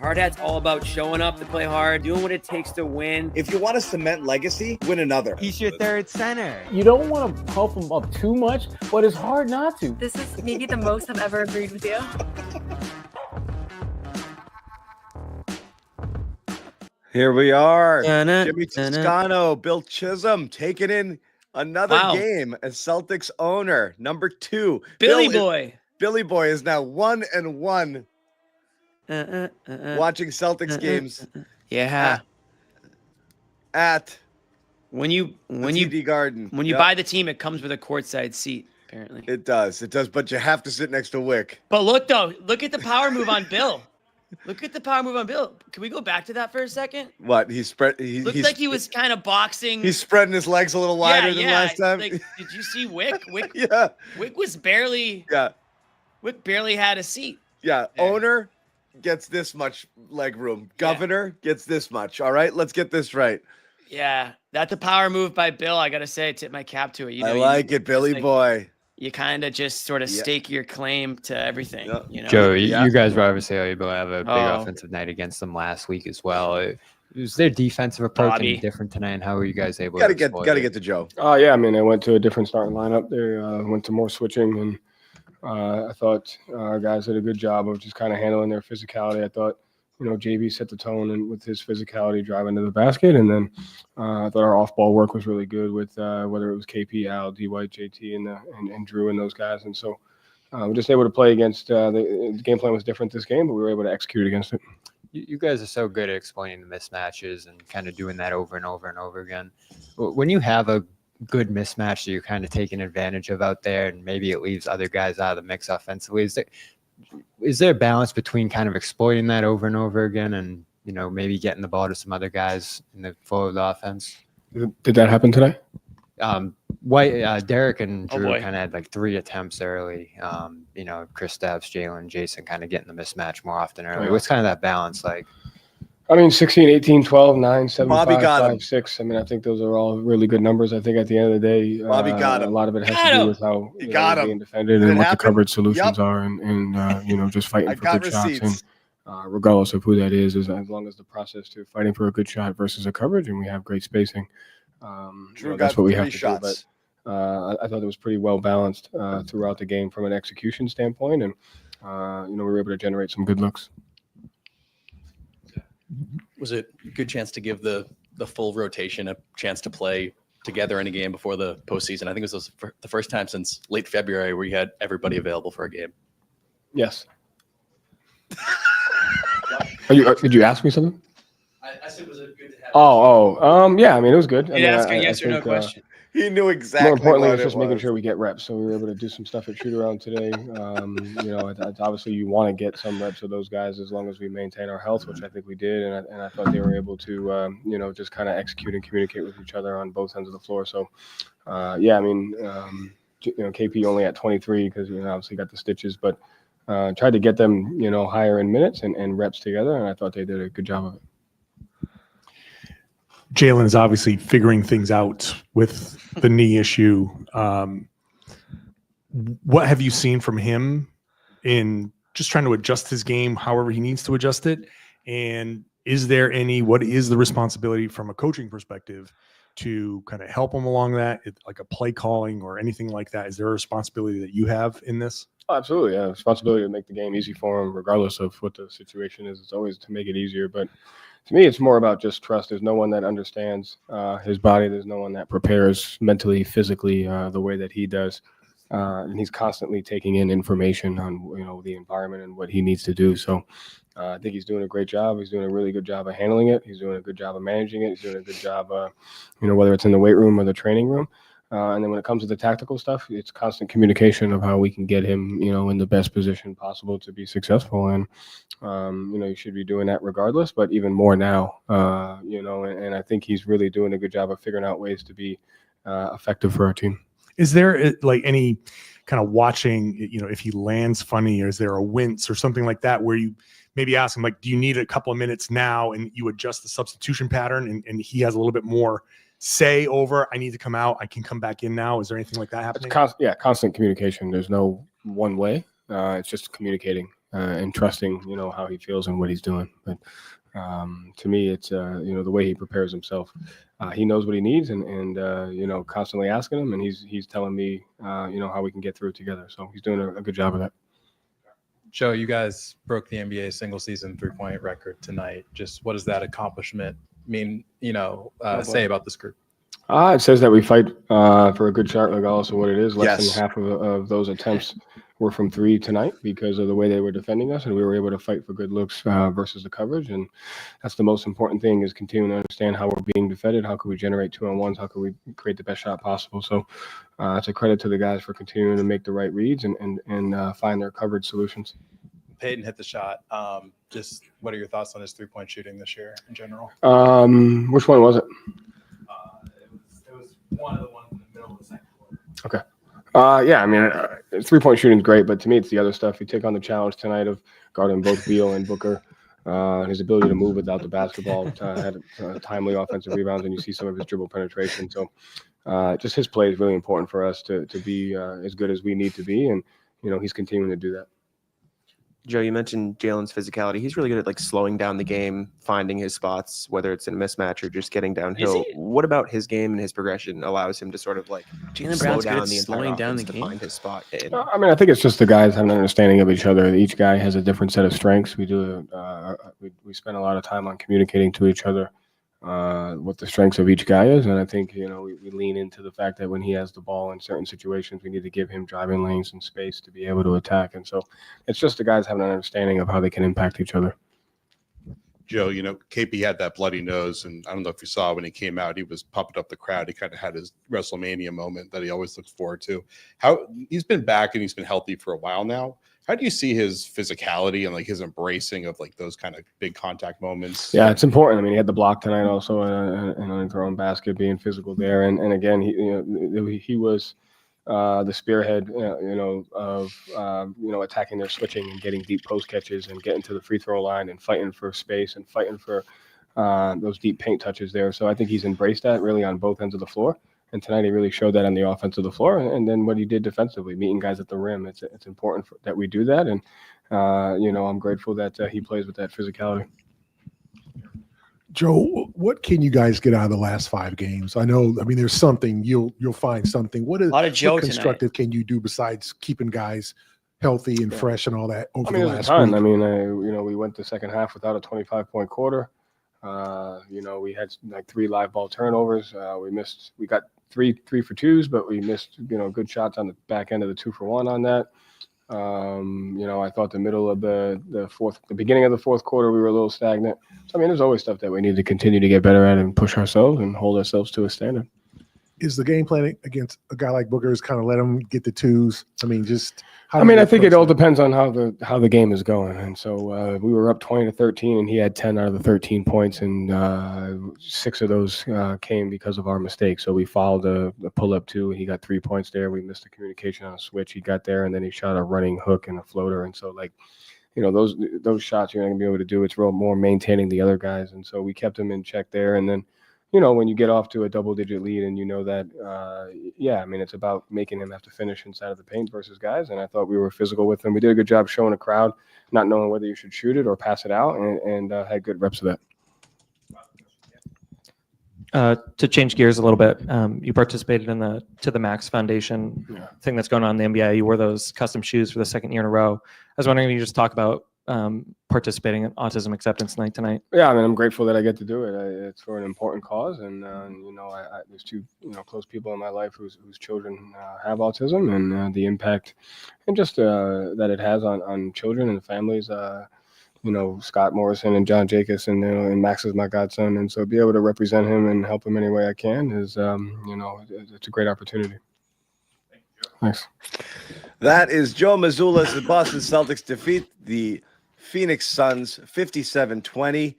Hard hat's all about showing up to play hard, doing what it takes to win. If you want to cement legacy, win another. He's your third center. You don't want to pump him up too much, but it's hard not to. This is maybe the most I've ever agreed with you. Here we are. Jimmy Toscano, Bill Chisholm taking in another game as Celtics owner. Number 2. Billy Boy. Billy Boy is now 1-1 watching Celtics games. Yeah. At when you TD Garden. When you buy the team, it comes with a courtside seat, apparently. It does, but you have to sit next to Wick. But look at the power move on Bill. Look at the power move on Bill. Can we go back to that for a second? What? Looked like he was kind of boxing. He's spreading his legs a little wider than last time. Like, did you see Wick? Yeah. Wick was barely. Yeah. Wick barely had a seat. Yeah. There. Owner gets this much leg room. Governor gets this much. All right. Let's get this right. Yeah. That's a power move by Bill. I got to say, tip my cap to it. I like it, Billy Boy. You kind of just sort of stake your claim to everything. Yeah. You know? Joe, you guys were obviously able to have a big offensive night against them last week as well. Was their defensive approach any different tonight, and how were you guys able to get to Joe? Yeah, I mean, I went to a different starting lineup there. Went to more switching, and I thought our guys did a good job of just kind of handling their physicality. I thought, JB set the tone and with his physicality driving to the basket, and then I thought our off-ball work was really good with whether it was KP, Al, D. White, JT, and Drew and those guys, and so we're just able to play against the game plan was different this game, but we were able to execute against it. You guys are so good at explaining the mismatches and kind of doing that over and over and over again. When you have a good mismatch that you're kind of taking advantage of out there, and maybe it leaves other guys out of the mix offensively, is there a balance between kind of exploiting that over and over again and, maybe getting the ball to some other guys in the flow of the offense? Did that happen today? Derek and Drew kind of had like 3 attempts early. Chris Stapps, Jaylen, Jayson kind of getting the mismatch more often early. What's kind of that balance like? I mean, 16, 18, 12, 9, 7, Bobby 5, got 5, him. 6. I mean, I think those are all really good numbers. I think at the end of the day, Bobby got him. A lot of it has to do with how being defended and what the coverage solutions are and just fighting for good shots. And regardless of who that is as long as the process to fighting for a good shot versus a coverage and we have great spacing, that's what we have to do. But I thought it was pretty well balanced throughout the game from an execution standpoint. And, we were able to generate some good looks. Was it a good chance to give the full rotation a chance to play together in a game before the postseason? I think it was the first time since late February where you had everybody available for a game. Yes. Did you ask me something? I said, was it good to have? Yeah. I mean, it was good. You'd ask a yes or no question. He knew exactly. More importantly, what it's just making sure we get reps. So we were able to do some stuff at shoot around today. Obviously you want to get some reps of those guys as long as we maintain our health, which I think we did. And I thought they were able to, just kind of execute and communicate with each other on both ends of the floor. So, KP only at 23 because, obviously got the stitches, but tried to get them, higher in minutes and reps together. And I thought they did a good job of it. Jaylen is obviously figuring things out with the knee issue. What have you seen from him in just trying to adjust his game however he needs to adjust it? And what is the responsibility from a coaching perspective to kind of help him along that, like a play calling or anything like that? Is there a responsibility that you have in this? Oh, absolutely. Yeah. Responsibility to make the game easy for him, regardless of what the situation is. It's always to make it easier. But to me, it's more about just trust. There's no one that understands his body. There's no one that prepares mentally, physically the way that he does. And he's constantly taking in information on, the environment and what he needs to do. So I think he's doing a great job. He's doing a really good job of handling it. He's doing a good job of managing it. He's doing a good job, whether it's in the weight room or the training room. And then when it comes to the tactical stuff, it's constant communication of how we can get him, in the best position possible to be successful. And, you should be doing that regardless, but even more now, and I think he's really doing a good job of figuring out ways to be effective for our team. Is there like any kind of watching, if he lands funny, or is there a wince or something like that where you maybe ask him, like, do you need a couple of minutes now, and you adjust the substitution pattern and he has a little bit more say over, I need to come out, I can come back in now? Is there anything like that happening? It's constant communication. There's no one way. It's just communicating. and trusting, how he feels and what he's doing. But to me, it's the way he prepares himself. He knows what he needs, and constantly asking him, and he's telling me, how we can get through it together. So he's doing a good job of that. Joe, you guys broke the NBA single season 3-point record tonight. Just what does that accomplishment mean? Say about this group. It says that we fight for a good shot, regardless of what it is. Less than half of those attempts were from three tonight because of the way they were defending us, and we were able to fight for good looks versus the coverage. And that's the most important thing, is continuing to understand how we're being defended. How can we generate 2-on-1s? How can we create the best shot possible? So it's a credit to the guys for continuing to make the right reads and find their coverage solutions. Peyton hit the shot. Just what are your thoughts on his 3-point shooting this year in general? Which one was it? It was one of the ones in the middle of the second quarter. Okay. 3-point shooting is great, but to me, it's the other stuff. You take on the challenge tonight of guarding both Beal and Booker. His ability to move without the basketball, had timely offensive rebounds, and you see some of his dribble penetration. So just his play is really important for us to be as good as we need to be, and he's continuing to do that. Joe, you mentioned Jaylen's physicality. He's really good at slowing down the game, finding his spots, whether it's in a mismatch or just getting downhill. What about his game and his progression allows him to sort of Jaylen slow Brown's down good at the slowing down the to game? find his spot? I think it's just the guys having an understanding of each other. Each guy has a different set of strengths. We we spend a lot of time on communicating to each other what the strengths of each guy is, and I think we lean into the fact that when he has the ball in certain situations, we need to give him driving lanes and space to be able to attack. And so it's just the guys having an understanding of how they can impact each other. Joe, KP had that bloody nose, and I don't know if you saw when he came out, he was pumping up the crowd. He kind of had his WrestleMania moment that he always looks forward to. How he's been back and he's been healthy for a while now. How do you see his physicality and his embracing of those kind of big contact moments? Yeah, it's important. He had the block tonight also, and on his own basket, being physical there. And again, he was the spearhead, of attacking their switching and getting deep post catches and getting to the free throw line and fighting for space and fighting for those deep paint touches there. So I think he's embraced that really on both ends of the floor. And tonight he really showed that on the offense of the floor, and then what he did defensively, meeting guys at the rim. It's important that we do that, and I'm grateful that he plays with that physicality. Joe, what can you guys get out of the last 5 games? I know, there's something you'll find something. What constructive can you do besides keeping guys healthy and fresh and all that over the last week? We went the second half without a 25-point quarter. We had 3 live ball turnovers. We got 3 for 2s, but we missed, good shots on the back end of the 2 for 1 on that. I thought the middle of the beginning of the fourth quarter, we were a little stagnant. So, there's always stuff that we need to continue to get better at and push ourselves and hold ourselves to a standard. Is the game plan against a guy like Booker is kind of let him get the 2s? I think it all depends on how the game is going. And so we were up 20-13, and he had 10 out of the 13 points, and 6 of those came because of our mistakes. So we fouled the pull-up 2, and he got 3 points there. We missed the communication on a switch. He got there, and then he shot a running hook and a floater. And so, those shots you're not going to be able to do. It's real more maintaining the other guys. And so we kept him in check there. And then, when you get off to a double-digit lead and that, it's about making him have to finish inside of the paint versus guys. And I thought we were physical with him. We did a good job showing a crowd, not knowing whether you should shoot it or pass it out, and had good reps of that. To change gears a little bit, you participated in the To The Max Foundation thing that's going on in the NBA. You wore those custom shoes for the 2nd year in a row. I was wondering if you could just talk about participating in Autism Acceptance Night tonight. Yeah, I'm grateful that I get to do it. It's for an important cause, and there's 2 close people in my life whose children have autism, and the impact and just that it has on children and families. Scott Morrison and John Jacobs, and Max is my godson, and so be able to represent him and help him any way I can is it's a great opportunity. Thanks. That is Joe Mazzulla as the Boston Celtics defeat the Phoenix Suns 57-20.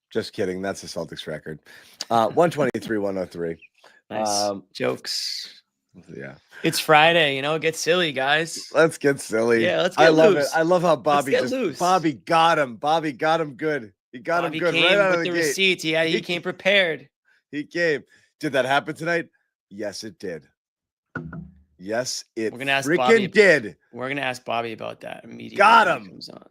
Just kidding. That's the Celtics record. 123-103. Nice. Jokes. Yeah. It's Friday, get silly, guys. Let's get silly. Yeah, let's get loose. Love it. I love how Bobby loose. Bobby got him. Bobby got him good. He got him good right out of the gate. Receipts. He came prepared. He came. Did that happen tonight? Yes, it did. Yes, it We're gonna ask freaking Bobby. did. We're gonna ask Bobby about that immediately. Got when he him. comes on.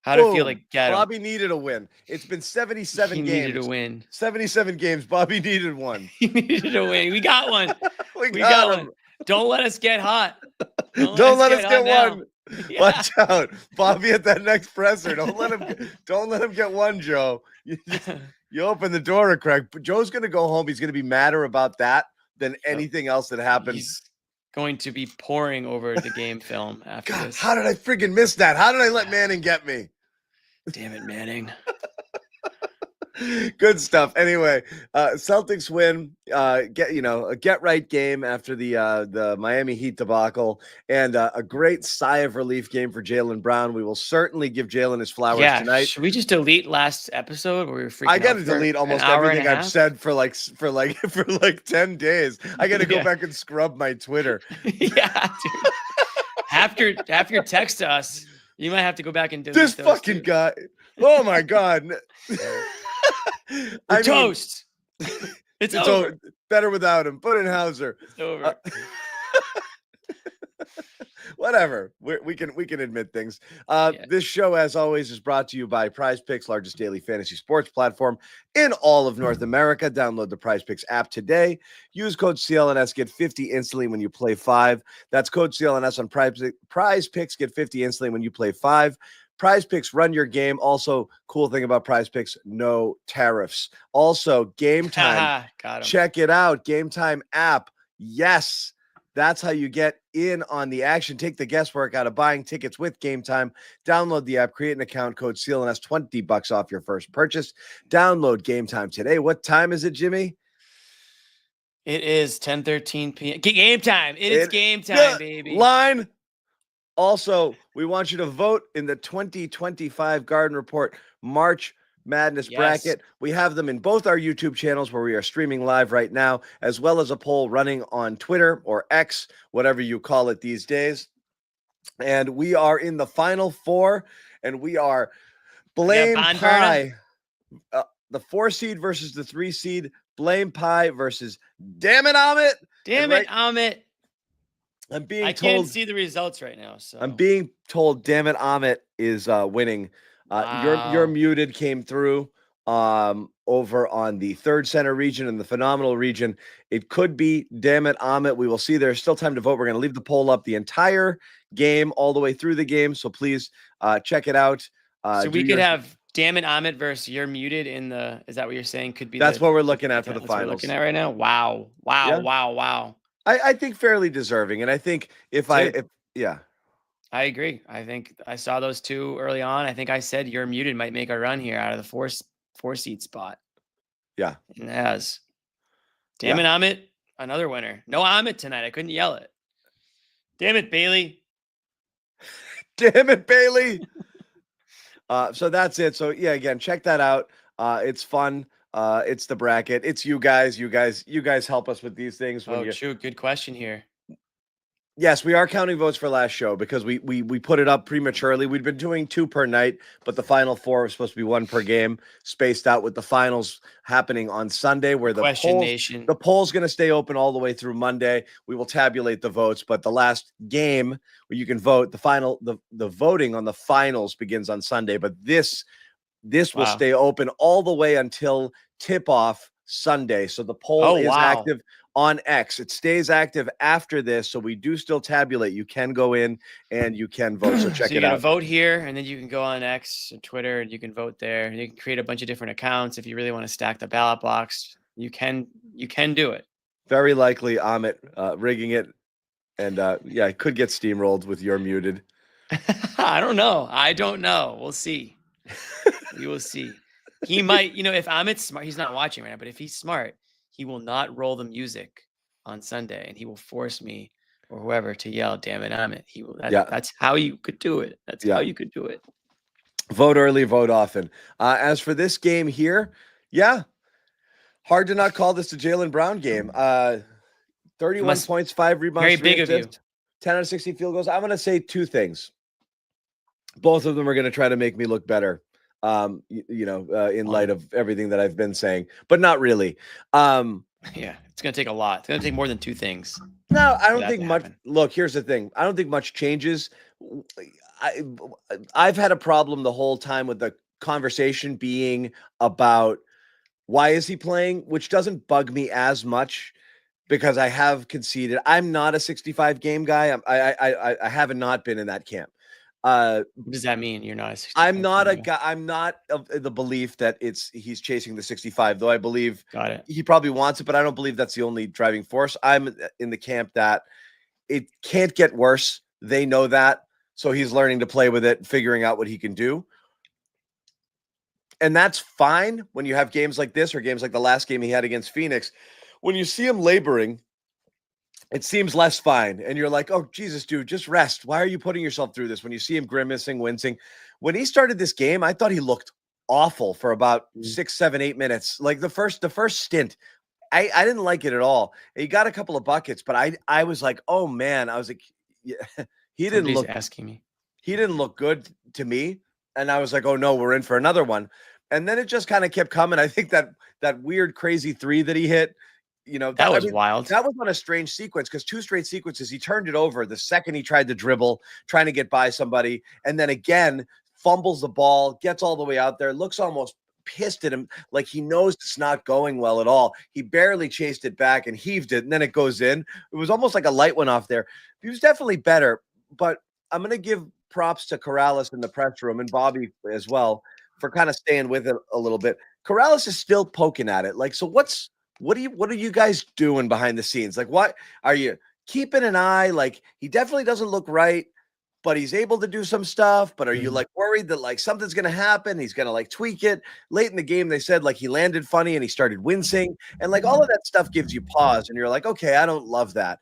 How did it feel Boom. like get him? Bobby needed a win. It's been 77 He games. needed a win. 77 games. Bobby needed one. He needed a win. We got one. we got him. one. Don't let us get hot. Don't let us get hot one. now. Yeah. Watch out, Bobby at that next presser. Don't let him get one, Joe. You open the door a crack. Joe's gonna go home. He's gonna be madder about that than anything else that happened. He's going to be pouring over the game film after God, this. how did I friggin' miss that? How did I let Manning get me? Damn it, Manning. Good stuff. Anyway, Celtics win. A get right game after the Miami Heat debacle, and a great sigh of relief game for Jaylen Brown. We will certainly give Jaylen his flowers tonight. Should we just delete last episode where we were freaking I got to out for delete almost an hour everything and a I've half? said for like 10 days. I got to go Yeah. back and scrub my Twitter. Yeah, dude. After text us, you might have to go back and delete This those fucking too. guy. Oh my god. We're toast. It's over. Better without him. Budenhauser. It's over. Whatever. We can admit things. This show, as always, is brought to you by Prize Picks, largest daily fantasy sports platform in all of North America. Download the Prize Picks app today. Use code CLNS. Get 50 instantly when you play 5. That's code CLNS on Prize Picks. Get 50 instantly when you play 5. Prize Picks, run your game. Also, cool thing about Prize Picks, no tariffs. Also, Game Time. Got him. Check it out. Game Time app. Yes, that's how you get in on the action. Take the guesswork out of buying tickets with Game Time. Download the app, create an account, code CLNS, $20 off your first purchase. Download Game Time today. What time is it, Jimmy? It is 10:13 p.m. Game time. It is game time, baby. Line. Also, we want you to vote in the 2025 Garden Report March Madness bracket. We have them in both our YouTube channels where we are streaming live right now, as well as a poll running on Twitter or X, whatever you call it these days. And we are in the final 4, and we are Blame Pie. The 4 seed versus the 3 seed. Blame Pie versus Damn it, Amit. Damn it, Amit. I can't see the results right now. So I'm being told, damn it, Amit is winning. You're muted came through over on the third center region and the phenomenal region. It could be damn it, Amit. We will see. There's still time to vote. We're going to leave the poll up the entire game, all the way through the game. So please check it out. So we could have damn it, Amit versus you're muted in the. Is that what you're saying? Could be. That's what we're looking at for the that's what we're finals. looking at right now. Wow. I think fairly deserving, and I think I agree. I think I saw those two early on. I think I said you're muted might make a run here out of the four seat spot. Yeah, and it has. Damn it, Amit, another winner. No Amit tonight. I couldn't yell it. Damn it, Bailey. Damn it, Bailey. So that's it. So yeah, again, check that out. It's fun. It's the bracket. It's you guys. You guys help us with these things. Shoot. Good question here. Yes, we are counting votes for last show because we put it up prematurely. We'd been doing 2 per night, but the final 4 was supposed to be 1 per game, spaced out with the finals happening on Sunday, where the poll's going to stay open all the way through Monday. We will tabulate the votes, but the last game where you can vote, the voting on the finals begins on Sunday, but this will stay open all the way until tip-off Sunday. So the poll is active on X. It stays active after this, so we do still tabulate. You can go in and you can vote. So check it out. You're gonna vote here, and then you can go on X or Twitter, and you can vote there. And you can create a bunch of different accounts if you really want to stack the ballot box. You can do it. Very likely Amit rigging it, and it could get steamrolled with you're muted. I don't know. We'll see. We will see. He might, if Amit's smart, he's not watching right now, but if he's smart, he will not roll the music on Sunday, and he will force me or whoever to yell, damn it, Amit. He will. That's how you could do it. That's how you could do it. Vote early, vote often. As for this game here, hard to not call this a Jaylen Brown game. 31 points, 5 rebounds, very 3 big assists, of you. 10 out of 60 field goals. I'm going to say 2 things. Both of them are going to try to make me look better. In light of everything that I've been saying, but not really. Yeah, it's going to take a lot. It's going to take more than two things. No, I for don't that think to much. happen. Look, here's the thing. I don't think much changes. I, I've had a problem the whole time with the conversation being about why is he playing, which doesn't bug me as much because I have conceded. I'm not a 65 game guy. I haven't not been in that camp. What does that mean? You're not a 65 I'm not a guy? guy. I'm not of the belief that he's chasing the 65, though I believe Got it. he probably wants it, but I don't believe that's the only driving force. I'm in the camp that it can't get worse. They know that. So he's learning to play with it, figuring out what he can do. And that's fine when you have games like this or games like the last game he had against Phoenix. When you see him laboring, it seems less fine. And you're like, oh, Jesus, dude, just rest. Why are you putting yourself through this? When you see him grimacing, wincing. When he started this game, I thought he looked awful for about 6, 7, 8 minutes. Like the first stint, I didn't like it at all. He got a couple of buckets, but I was like, oh man, I was like, yeah, he didn't look asking me. He didn't look good to me. And I was like, oh no, we're in for another one. And then it just kind of kept coming. I think that weird, crazy 3 that he hit, that was wild. That was on a strange sequence because 2 straight sequences, he turned it over the second he tried to dribble, trying to get by somebody. And then again, fumbles the ball, gets all the way out there, looks almost pissed at him, like he knows it's not going well at all. He barely chased it back and heaved it, and then it goes in. It was almost like a light went off there. He was definitely better, but I'm going to give props to Corrales in the press room and Bobby as well for kind of staying with it a little bit. Corrales is still poking at it. Like, so what are you guys doing behind the scenes? Like, what are you keeping an eye? Like, he definitely doesn't look right, but he's able to do some stuff. But are you like worried that like something's going to happen? He's going to like tweak it. Late in the game, they said like he landed funny and he started wincing, and like all of that stuff gives you pause. And you're like, okay, I don't love that.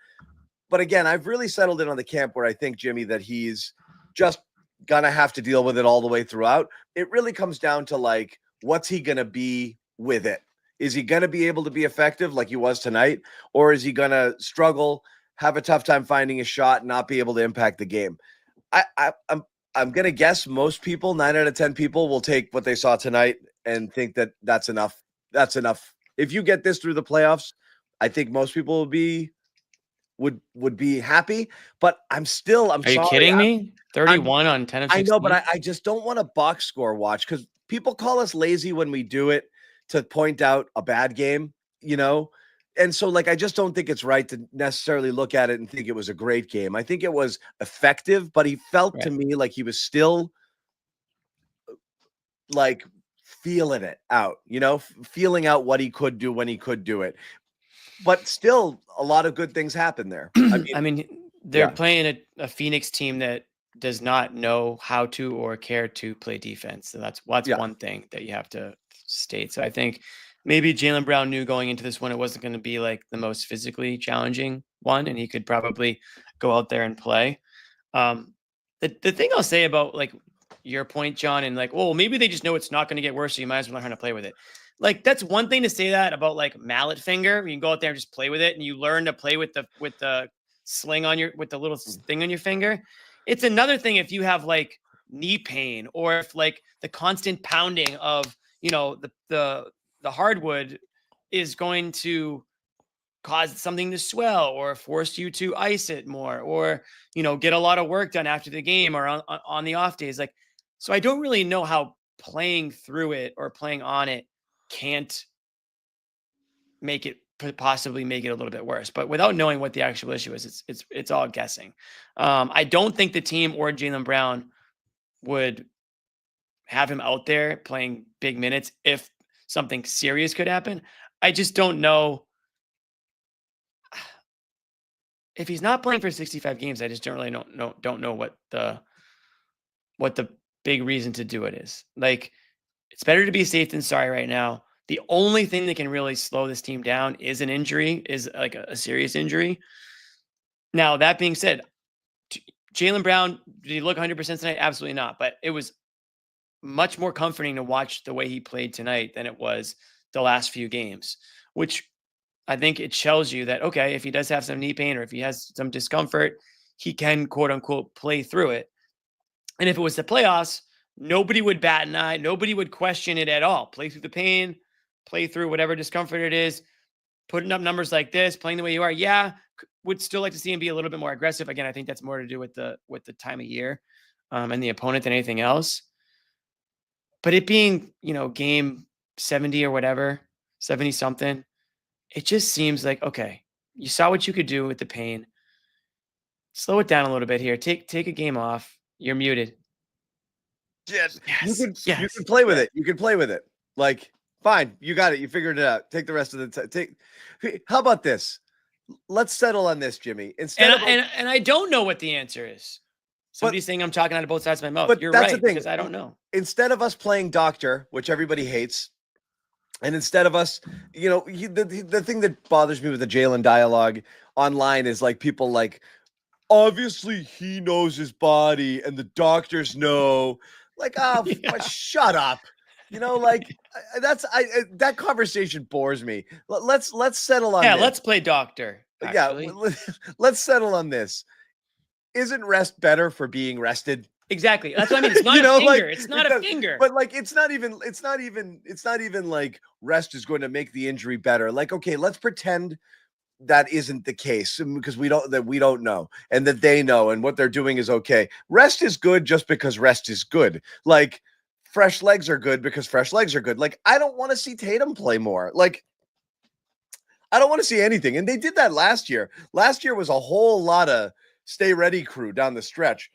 But again, I've really settled in on the camp where I think, Jimmy, that he's just going to have to deal with it all the way throughout. It really comes down to like, what's he going to be with it? Is he going to be able to be effective like he was tonight? Or is he going to struggle, have a tough time finding a shot, and not be able to impact the game? I'm going to guess most people, 9 out of 10 people, will take what they saw tonight and think that that's enough. That's enough. If you get this through the playoffs, I think most people would be happy. But I'm Are you kidding me? 31 on 10 of 16? I know, but I just don't want a box score watch because people call us lazy when we do it to point out a bad game, And so, like, I just don't think it's right to necessarily look at it and think it was a great game. I think it was effective, but he felt to me like he was still, like, feeling it out, feeling out what he could do when he could do it. But still, a lot of good things happen there. I mean, they're playing a Phoenix team that does not know how to or care to play defense. So that's one thing that you have to state. So I think maybe Jaylen Brown knew going into this one it wasn't going to be like the most physically challenging one, and he could probably go out there and play. The thing I'll say about like your point, John, and like, well, maybe they just know it's not going to get worse, so you might as well learn how to play with it. Like, that's one thing to say that about like mallet finger. You can go out there and just play with it, and you learn to play with the sling on with the little thing on your finger. It's another thing if you have like knee pain, or if like the constant pounding of the hardwood is going to cause something to swell or force you to ice it more, or get a lot of work done after the game or on the off days. Like, so I don't really know how playing through it or playing on it can't possibly make it a little bit worse. But without knowing what the actual issue is, it's all guessing. I don't think the team or Jaylen Brown would have him out there playing big minutes if something serious could happen. I just don't know. If he's not playing for 65 games, I just don't really don't know what the big reason to do it is. Like, it's better to be safe than sorry right now. The only thing that can really slow this team down is an injury, is like a serious injury. Now, that being said, Jaylen Brown, did he look 100% tonight? Absolutely not. But it was much more comforting to watch the way he played tonight than it was the last few games, which I think it shows you that, okay, if he does have some knee pain or if he has some discomfort, he can, quote unquote, play through it. And if it was the playoffs, nobody would bat an eye. Nobody would question it at all. Play through the pain, play through whatever discomfort it is. putting up numbers like this, playing the way you are, yeah, would still like to see him be a little bit more aggressive. Again, I think that's more to do with the time of year and the opponent than anything else. But it being, game 70 or whatever, 70 something, it just seems like, okay, you saw what you could do with the pain. Slow it down a little bit here. Take a game off. You're muted. Yes. You can play with it. You can play with it. Like, fine, you got it. You figured it out. Take the rest of the time. How about this? Let's settle on this, Jimmy. And I don't know what the answer is. Somebody's saying I'm talking out of both sides of my mouth. But you're right, because I don't know. Instead of us playing doctor, which everybody hates, and instead of us, the thing that bothers me with the Jaylen dialogue online is like people like, obviously he knows his body and the doctors know. Like, shut up. That conversation bores me. Let's settle on this. Let's play doctor. Actually. Yeah, let's settle on this. Isn't rest better for being rested? Exactly. That's what I mean. It's not a finger. It's not a finger. But like, it's not even like rest is going to make the injury better. Like, okay, let's pretend that isn't the case because we don't know and that they know and what they're doing is okay. Rest is good just because rest is good. Like, fresh legs are good because fresh legs are good. Like, I don't want to see Tatum play more. Like, I don't want to see anything. And they did that last year. Last year was a whole lot of stay ready crew down the stretch.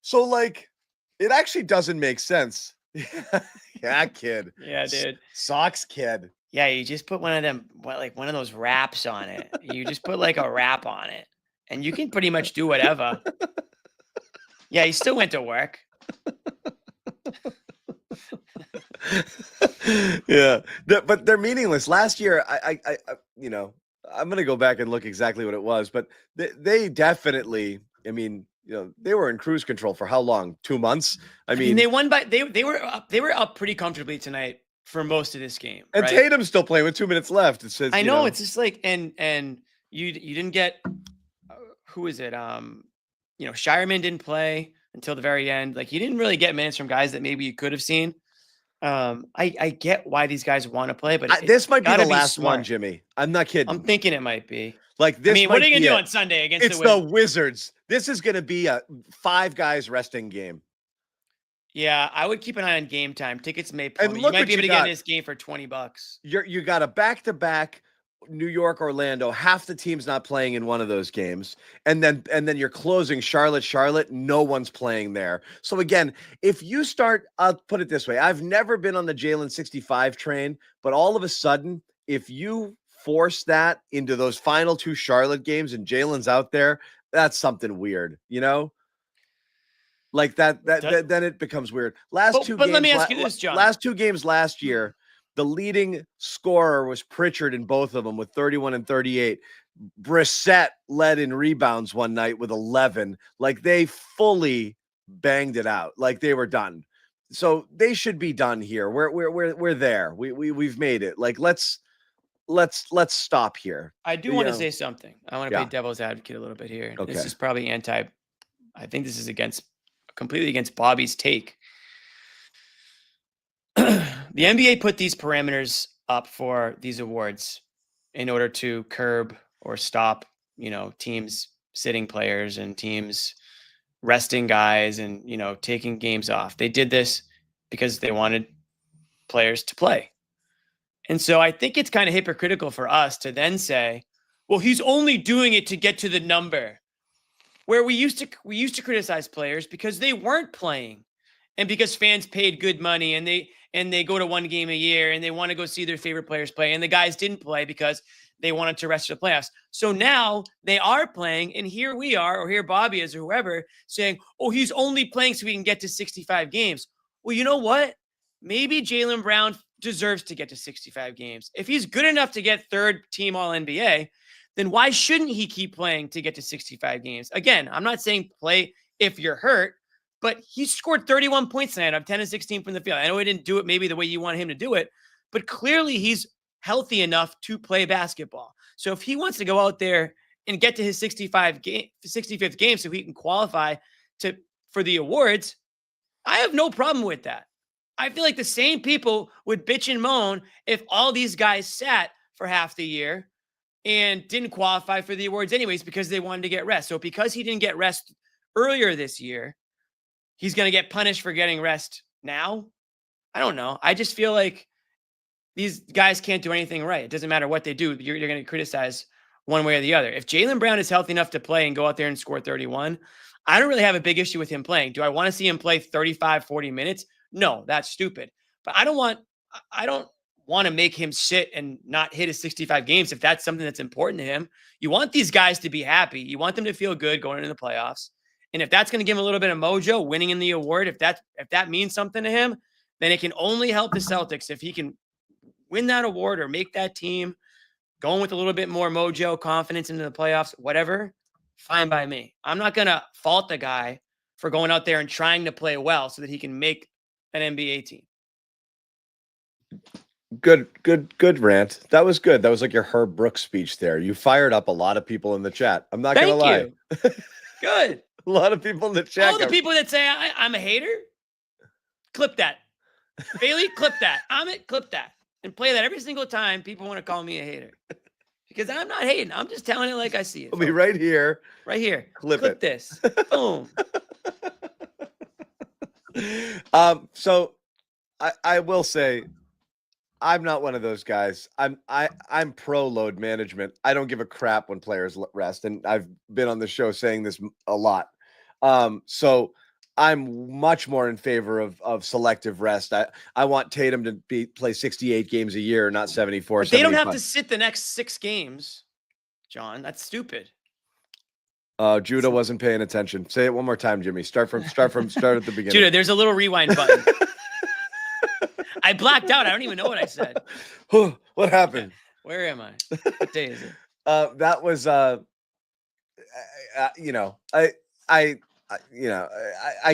So like, it actually doesn't make sense. Yeah, kid. Yeah, dude. Socks kid. Yeah, you just put one of them, like one of those wraps on it. You just put like a wrap on it, and you can pretty much do whatever. Yeah, he still went to work. Yeah, but they're meaningless. Last year, I'm gonna go back and look exactly what it was, but they definitely. I mean, they were in cruise control for how long? 2 months. I mean, they won by they were up pretty comfortably tonight for most of this game. And right? Tatum's still playing with 2 minutes left. It says, I know it's just like, and you didn't get who is it? Shireman didn't play until the very end. Like, you didn't really get minutes from guys that maybe you could have seen. I get why these guys want to play, but this might be the last one, Jimmy. I'm not kidding. I'm thinking it might be. Like this. I mean, what are you gonna do on Sunday against the Wizards? This is gonna be a 5 guys resting game. Yeah, I would keep an eye on game time. Tickets may plummet. You might be able to get this game for $20. You got a back-to-back New York, Orlando. Half the team's not playing in one of those games, and then you're closing Charlotte. No one's playing there. So again, if you start, I'll put it this way: I've never been on the Jaylen 65 train, but all of a sudden, if you force that into those final 2 Charlotte games and Jaylen's out there, that's something weird, Like that then it becomes weird. Last 2 games. Let me ask you this, John. Last 2 games last year, the leading scorer was Pritchard in both of them with 31 and 38. Brissett led in rebounds one night with 11. Like, they fully banged it out. Like, they were done. So they should be done here. We're there. We've made it. Like, let's stop here. I do want to say something. I want to play devil's advocate a little bit here. Okay. This is probably I think this is completely against Bobby's take. The NBA put these parameters up for these awards in order to curb or stop, teams sitting players and teams resting guys and, taking games off. They did this because they wanted players to play. And so I think it's kind of hypocritical for us to then say, well, he's only doing it to get to the number. Where we used to criticize players because they weren't playing and because fans paid good money and they go to 1 game a year and they want to go see their favorite players play, and the guys didn't play because they wanted to rest for the playoffs. So now they are playing, and here we are, or here Bobby is, or whoever, saying, oh, he's only playing so we can get to 65 games. Well, you know what? Maybe Jaylen Brown deserves to get to 65 games. If he's good enough to get 3rd team All-NBA, then why shouldn't he keep playing to get to 65 games? Again, I'm not saying play if you're hurt, but he scored 31 points tonight of 10 and 16 from the field. I know he didn't do it maybe the way you want him to do it, but clearly he's healthy enough to play basketball. So if he wants to go out there and get to his 65th game so he can qualify for the awards, I have no problem with that. I feel like the same people would bitch and moan if all these guys sat for half the year and didn't qualify for the awards anyways because they wanted to get rest. So because he didn't get rest earlier this year, he's going to get punished for getting rest now. I don't know. I just feel like these guys can't do anything right. It doesn't matter what they do. You're going to criticize one way or the other. If Jaylen Brown is healthy enough to play and go out there and score 31, I don't really have a big issue with him playing. Do I want to see him play 35, 40 minutes? No, that's stupid. But I don't want to make him sit and not hit his 65 games if that's something that's important to him. You want these guys to be happy. You want them to feel good going into the playoffs. And if that's going to give him a little bit of mojo, winning in the award, if that means something to him, then it can only help the Celtics if he can win that award or make that team going with a little bit more mojo, confidence into the playoffs, whatever, fine by me. I'm not going to fault the guy for going out there and trying to play well so that he can make an NBA team. Good rant. That was good. That was like your Herb Brooks speech there. You fired up a lot of people in the chat. I'm not going to lie. Good. A lot of people in the chat. All the people that say I'm a hater, clip that. Bailey, clip that. Amit, clip that. And play that every single time people want to call me a hater. Because I'm not hating. I'm just telling it like I see it. I'll be right here. Right here. Clip it. This. Boom. So I will say I'm not one of those guys. I'm pro load management. I don't give a crap when players rest. And I've been on the show saying this a lot. So I'm much more in favor of selective rest. I want Tatum to play 68 games a year, not 74. But they don't have to sit the next 6 games, John. That's stupid. Judah wasn't paying attention. Say it one more time, Jimmy. Start at the beginning. Judah, there's a little rewind button. I blacked out. I don't even know what I said. What happened? Where am I? What day is it? That was I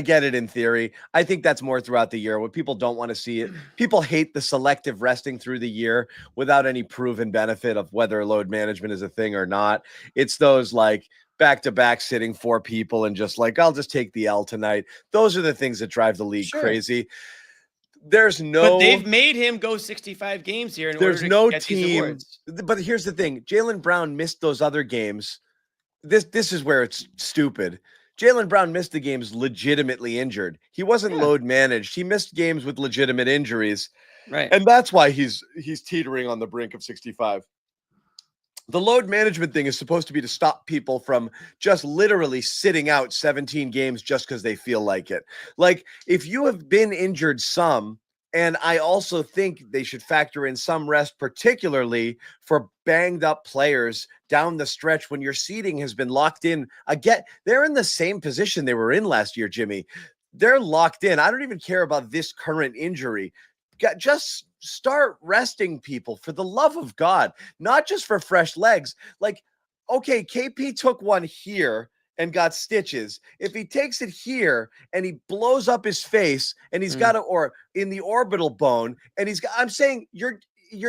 get it in theory. I think that's more throughout the year when people don't want to see it. People hate the selective resting through the year without any proven benefit of whether load management is a thing or not. It's those like back-to-back sitting 4 people and just like, I'll just take the L tonight. Those are the things that drive the league crazy. But they've made him go 65 games here. There's no team. But here's the thing. Jaylen Brown missed those other games. This is where it's stupid. Jaylen Brown missed the games legitimately injured. He wasn't load managed. He missed games with legitimate injuries. Right. And that's why he's teetering on the brink of 65. The load management thing is supposed to be to stop people from just literally sitting out 17 games just because they feel like it. Like if you have been injured some, and I also think they should factor in some rest, particularly for banged up players down the stretch when your seating has been locked in. Again, they're in the same position they were in last year, Jimmy. They're locked in. I don't even care about this current injury. Just start resting people for the love of God, not just for fresh legs. Like, okay, KP took one here and got stitches. If he takes it here and he blows up his face and he's got it, or in the orbital bone, and I'm saying you're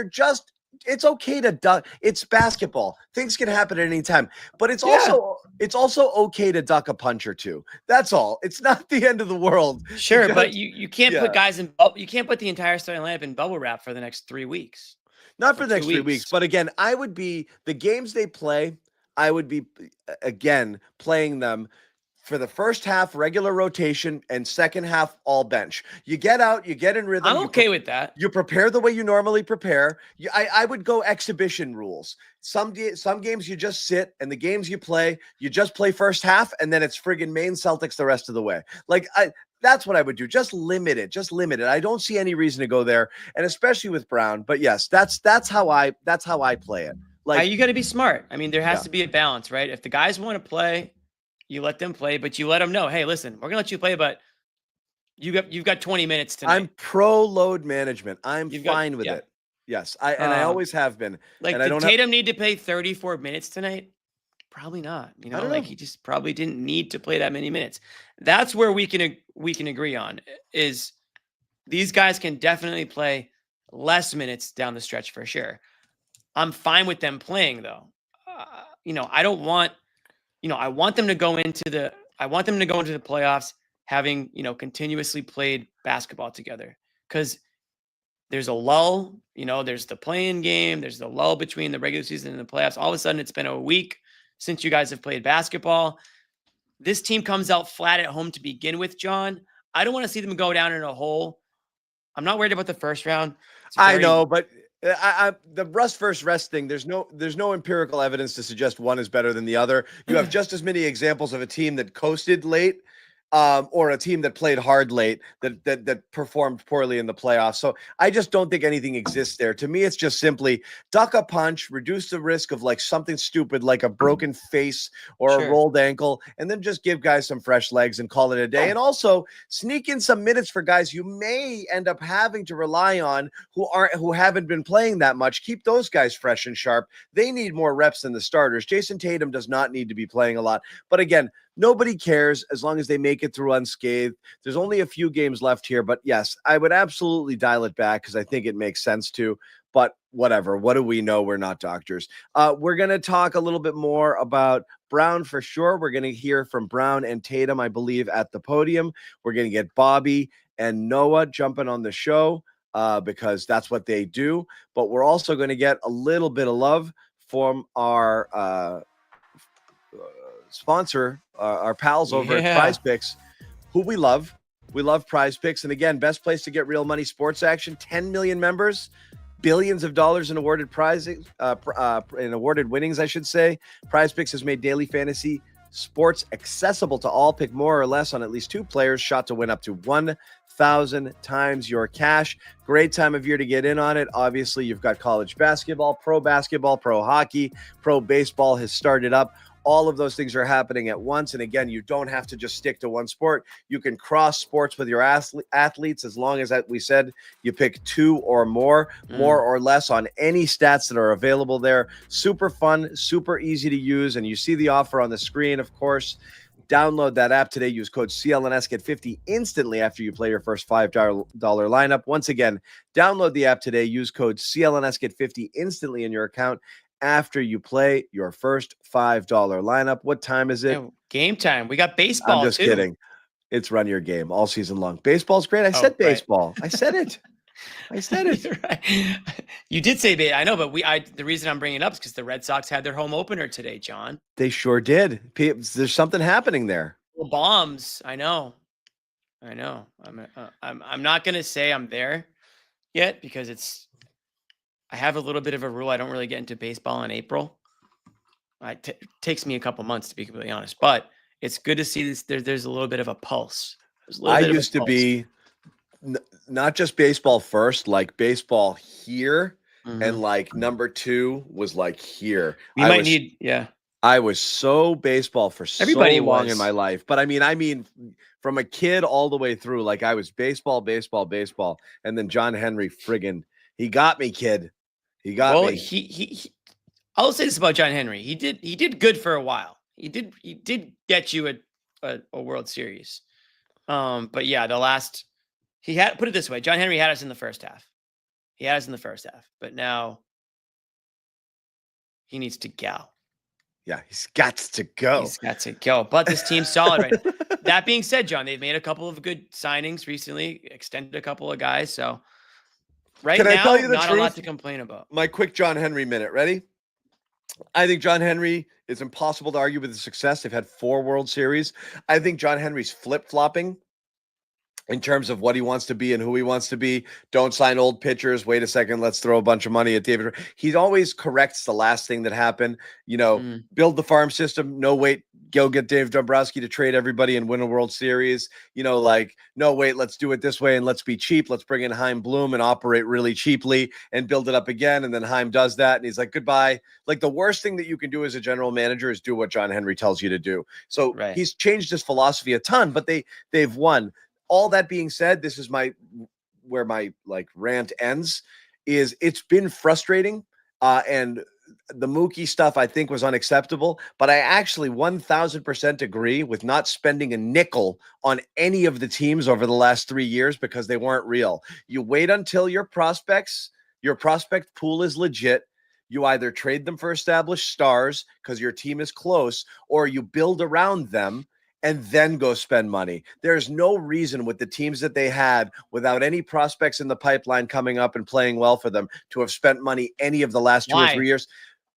just, it's okay to duck. It's basketball. Things can happen at any time, but it's also okay to duck a punch or two. That's all. It's not the end of the world. Sure, but you can't put guys you can't put the entire starting lineup in bubble wrap for the next 3 weeks. Not for the next 3 weeks, but again, the games they play, I would be again playing them for the first half regular rotation and second half all bench. You get out, you get in rhythm. I'm okay with that. You prepare the way you normally prepare. I would go exhibition rules. Some games you just sit, and the games you play, you just play first half, and then it's friggin' Maine Celtics the rest of the way. Like that's what I would do. Just limit it. I don't see any reason to go there, and especially with Brown. But yes, that's how I play it. Like you got to be smart. I mean, there has to be a balance, right? If the guys want to play, you let them play, but you let them know, hey, listen, we're gonna let you play, but you've got 20 minutes tonight. I'm pro load management. I'm fine with it. Yes, I always have been. Like, and did Tatum need to play 34 minutes tonight? Probably not. You know, like he just probably didn't need to play that many minutes. That's where we can agree on is these guys can definitely play less minutes down the stretch for sure. I'm fine with them playing though. I don't want. I want them to go into the playoffs having, continuously played basketball together, because there's a lull. There's the play-in game. There's the lull between the regular season and the playoffs. All of a sudden, it's been a week since you guys have played basketball. This team comes out flat at home to begin with, John. I don't want to see them go down in a hole. I'm not worried about the first round. I know, but the rust versus rest thing, there's no empirical evidence to suggest one is better than the other. You have just as many examples of a team that coasted late or a team that played hard late that performed poorly in the playoffs. So I just don't think anything exists there. To me, it's just simply duck a punch, reduce the risk of like something stupid like a broken face or a rolled ankle, and then just give guys some fresh legs and call it a day. And also sneak in some minutes for guys you may end up having to rely on who haven't been playing that much. Keep those guys fresh and sharp. They need more reps than the starters. Jayson Tatum does not need to be playing a lot. But again, nobody cares as long as they make it through unscathed. There's only a few games left here, but yes, I would absolutely dial it back because I think it makes sense to. But whatever. What do we know? We're not doctors. We're going to talk a little bit more about Brown for sure. We're going to hear from Brown and Tatum, I believe, at the podium. We're going to get Bobby and Noah jumping on the show because that's what they do. But we're also going to get a little bit of love from our sponsor, our pals over at Prize Picks, who we love. We love Prize Picks. And again, best place to get real money sports action. 10 million members, billions of dollars in awarded prizes, in awarded winnings, I should say. Prize Picks has made daily fantasy sports accessible to all. Pick more or less on at least 2 players, shot to win up to 1,000 times your cash. Great time of year to get in on it. Obviously, you've got college basketball, pro hockey, pro baseball has started up. All of those things are happening at once. And again, you don't have to just stick to one sport. You can cross sports with your athletes as long as, that we said, you pick 2 or more or less on any stats that are available there. Super fun, super easy to use. And you see the offer on the screen, of course. Download that app today. Use code CLNS. Get 50 instantly after you play your first $5 lineup. Once again, download the app today. Use code CLNS. Get 50 instantly in your account after you play your first $5 lineup. What time is it? Game time. We got baseball. I'm just kidding. It's run your game all season long. Baseball's great. I said baseball. Right. I said it. I said it. Right. You did say baseball. I know, but the reason I'm bringing it up is because the Red Sox had their home opener today, John. They sure did. There's something happening there. Well, bombs. I know. I'm not going to say I'm there yet because I have a little bit of a rule. I don't really get into baseball in April. It takes me a couple months, to be completely honest. But it's good to see this. There's a little bit of a pulse. I used to be not just baseball first, like baseball here, and like number 2 was like here. I was so baseball for so long in my life. But I mean, from a kid all the way through, like I was baseball. And then John Henry he got me, kid. He got me. I'll say this about John Henry. He did good for a while. He did get you a World Series. But yeah, put it this way. John Henry had us in the first half. But now he needs to go. Yeah, he's got to go. But this team's solid right now. That being said, John, they've made a couple of good signings recently, extended a couple of guys. So Can I tell you the not truth? A lot to complain about. My quick John Henry minute. Ready? I think John Henry is impossible to argue with his success. They've had 4 World Series. I think John Henry's flip-flopping in terms of what he wants to be and who he wants to be. Don't sign old pitchers. Wait a second. Let's throw a bunch of money at David. He always corrects the last thing that happened. Build the farm system. No, wait. Go get Dave Dombrowski to trade everybody and win a World Series. No, wait, let's do it this way and let's be cheap. Let's bring in Chaim Bloom and operate really cheaply and build it up again. And then Chaim does that. And he's like, goodbye. Like the worst thing that you can do as a general manager is do what John Henry tells you to do. So he's changed his philosophy a ton, but they've won. All that being said, this is where my rant ends. It's been frustrating, and the Mookie stuff I think was unacceptable. But I actually 1,000% agree with not spending a nickel on any of the teams over the last 3 years because they weren't real. You wait until your prospect pool is legit. You either trade them for established stars because your team is close, or you build around them. and then go spend money. There's no reason with the teams that they had, without any prospects in the pipeline coming up and playing well for them, to have spent money any of the last 2 or 3 years.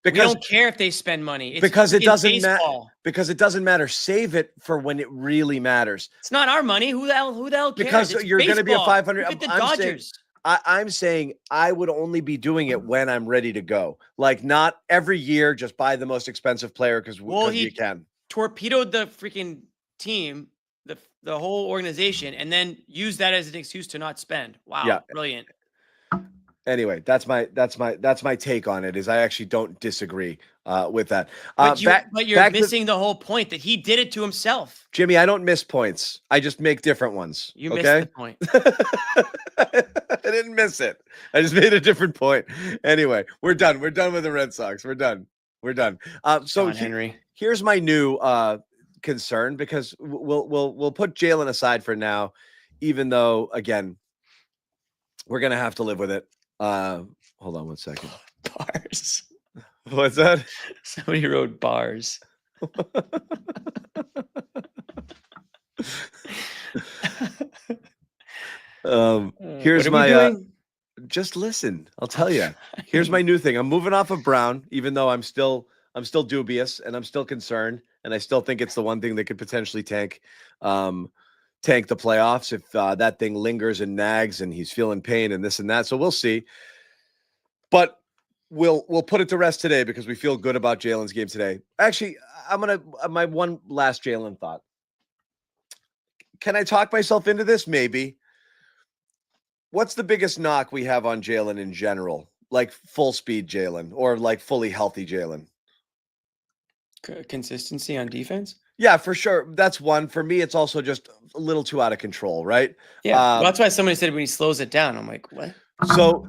Because we don't care if they spend money. Because it doesn't matter. Because it doesn't matter. Save it for when it really matters. It's not our money. Who the hell cares? Because you're going to be a 500. Look at the Dodgers. I'm saying I would only be doing it when I'm ready to go. Like, not every year, just buy the most expensive player because you can. Torpedoed the freaking team, the whole organization, and then use that as an excuse to not spend. Wow, yeah. Brilliant. Anyway, that's my take on it. Is I actually don't disagree with that. But you're missing the whole point that he did it to himself. Jimmy, I don't miss points. I just make different ones. You missed the point. I didn't miss it. I just made a different point. Anyway, we're done. We're done with the Red Sox. We're done. So Henry, here's my new concern, because we'll put Jaylen aside for now, even though, again, we're gonna have to live with it. Hold on one second. Bars. What's that? Somebody wrote bars. Here's my just listen. I'll tell you. Here's my new thing. I'm moving off of Brown, even though I'm still dubious and I'm still concerned, and I still think it's the one thing that could potentially tank the playoffs if that thing lingers and nags and he's feeling pain and this and that. So we'll see. But we'll put it to rest today because we feel good about Jaylen's game today. Actually, my one last Jaylen thought. Can I talk myself into this? Maybe. What's the biggest knock we have on Jaylen in general? Like full speed Jaylen or like fully healthy Jaylen? Consistency on defense? Yeah, for sure. That's one. For me, it's also just a little too out of control, right? Yeah, well, that's why somebody said when he slows it down. I'm like, what? So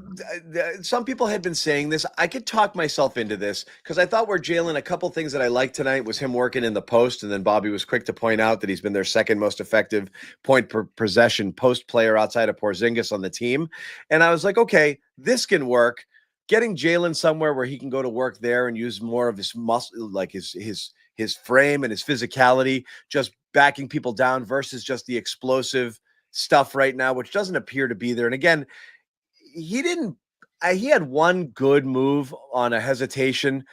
some people had been saying this. I could talk myself into this because I thought where Jaylen, a couple things that I liked tonight was him working in the post, and then Bobby was quick to point out that he's been their second most effective point per possession post player outside of Porzingis on the team. And I was like, okay, this can work. Getting Jaylen somewhere where he can go to work there and use more of his muscle, like his frame and his physicality, just backing people down versus just the explosive stuff right now, which doesn't appear to be there. And again, he had one good move on a hesitation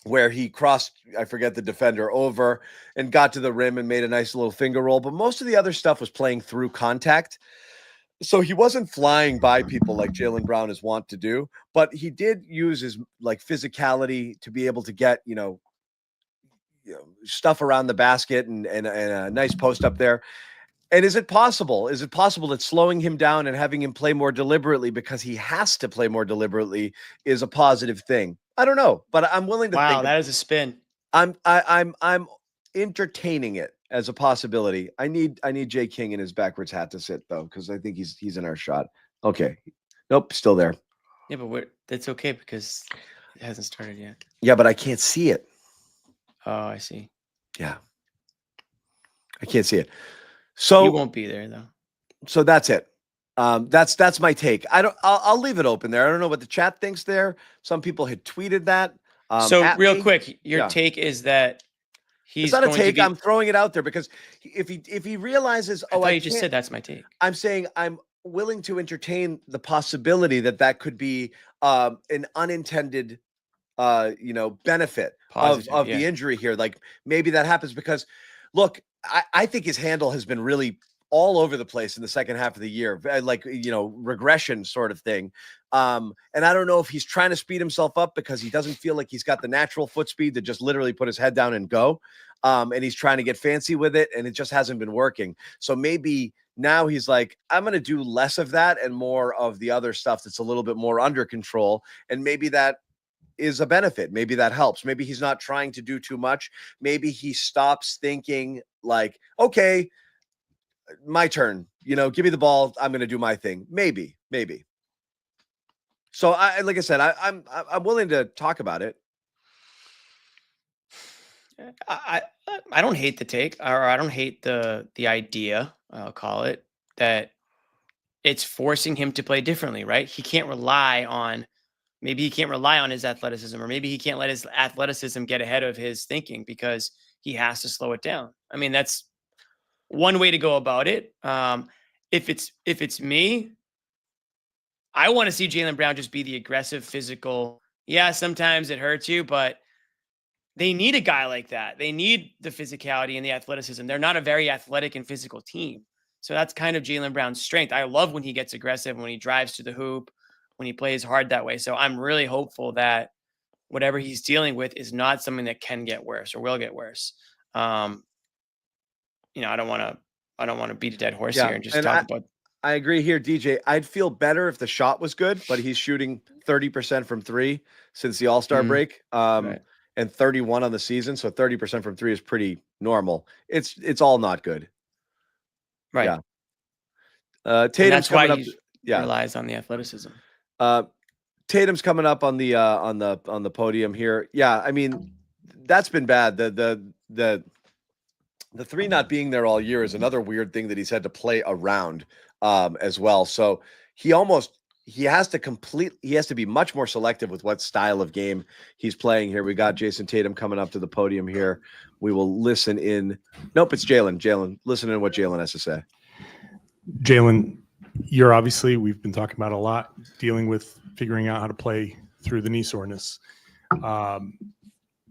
where he crossed, I forget the defender over and got to the rim and made a nice little finger roll. But most of the other stuff was playing through contact. So he wasn't flying by people like Jaylen Brown is wont to do, but he did use his like physicality to be able to get, stuff around the basket and a nice post up there. And is it possible? Is it possible that slowing him down and having him play more deliberately because he has to play more deliberately is a positive thing? I don't know, but I'm willing to think. Wow, that is a spin. I'm entertaining it as a possibility. I need Jay King in his backwards hat to sit though, because I think he's in our shot. Okay. Nope, still there. Yeah, but that's okay because it hasn't started yet. Yeah, but I can't see it. Oh, I see. Yeah. I can't see it. So you won't be there though. So that's it. That's my take. I'll leave it open there. I don't know what the chat thinks there. Some people had tweeted that. So real quick, your take is that it's not a take. I'm throwing it out there because if he realizes, I just said that's my take. I'm saying I'm willing to entertain the possibility that could be an unintended benefit of the injury here. Like maybe that happens because look, I think his handle has been really all over the place in the second half of the year, like, regression sort of thing. And I don't know if he's trying to speed himself up because he doesn't feel like he's got the natural foot speed to just literally put his head down and go. And he's trying to get fancy with it and it just hasn't been working. So maybe now he's like, I'm going to do less of that and more of the other stuff that's a little bit more under control. And maybe that is a benefit. Maybe that helps. Maybe he's not trying to do too much. Maybe he stops thinking like, okay, my turn, give me the ball. I'm going to do my thing. Maybe. So like I said, I'm willing to talk about it. I don't hate the take, or I don't hate the idea, I'll call it, that it's forcing him to play differently, right? Maybe he can't rely on his athleticism, or maybe he can't let his athleticism get ahead of his thinking because he has to slow it down. I mean, that's one way to go about it. If it's me, I want to see Jaylen Brown just be the aggressive, physical. Yeah, sometimes it hurts you, but they need a guy like that. They need the physicality and the athleticism. They're not a very athletic and physical team. So that's kind of Jaylen Brown's strength. I love when he gets aggressive, when he drives to the hoop, when he plays hard that way. So I'm really hopeful that whatever he's dealing with is not something that can get worse or will get worse. I don't want to beat a dead horse here and just talk about. I agree here, DJ. I'd feel better if the shot was good, but he's shooting 30% from 3 since the All-Star break, and 31 on the season. So 30% from 3 is pretty normal. It's all not good. Right. Yeah. Tatum's coming up. Relies on the athleticism. Tatum's coming up on the podium here. Yeah, I mean, that's been bad. The 3 not being there all year is another weird thing that he's had to play around as well. So he has to be much more selective with what style of game he's playing here. We got Jayson Tatum coming up to the podium here. We will listen in. Nope, it's Jaylen. Jaylen, listen in what Jaylen has to say. Jaylen, you're obviously, we've been talking about a lot, dealing with figuring out how to play through the knee soreness.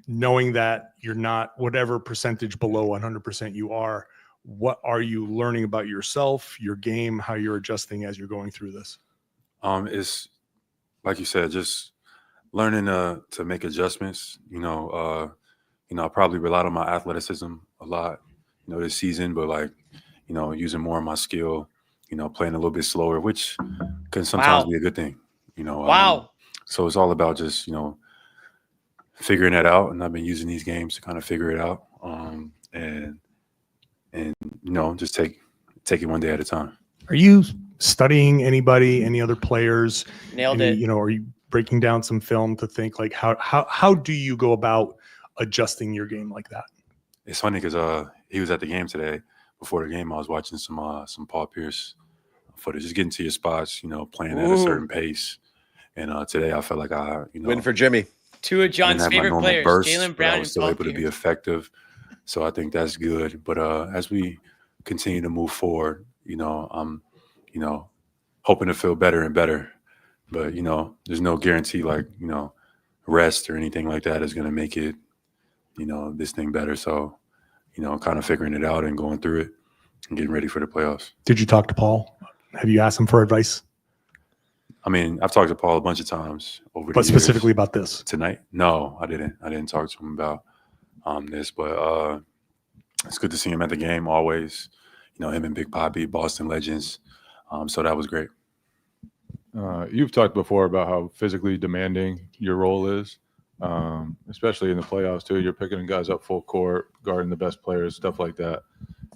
Knowing that you're not whatever percentage below 100% you are, what are you learning about yourself, your game, how you're adjusting as you're going through this? It's like you said, just learning to make adjustments. I probably relied on my athleticism a lot, this season, but using more of my skill, playing a little bit slower, which can sometimes be a good thing, so it's all about just, figuring that out. And I've been using these games to kind of figure it out. And just take it one day at a time. Are you studying anybody, any other players? Nailed it. Are you breaking down some film to think like how do you go about adjusting your game like that? It's funny because he was at the game today. Before the game, I was watching some Paul Pierce footage, just getting to your spots, playing at a certain pace. And today I felt like win for Jimmy. Two of John's favorite players, Jaylen Brown, I was still able to be effective. So I think that's good. But as we continue to move forward, I'm, hoping to feel better and better. But, there's no guarantee rest or anything like that is going to make it, this thing better. So, kind of figuring it out and going through it and getting ready for the playoffs. Did you talk to Paul? Have you asked him for advice? I mean, I've talked to Paul a bunch of times over the years. But specifically about this? Tonight? No, I didn't. I didn't talk to him about this, but it's good to see him at the game always. Him and Big Poppy, Boston legends. So that was great. You've talked before about how physically demanding your role is, especially in the playoffs too. You're picking guys up full court, guarding the best players, stuff like that.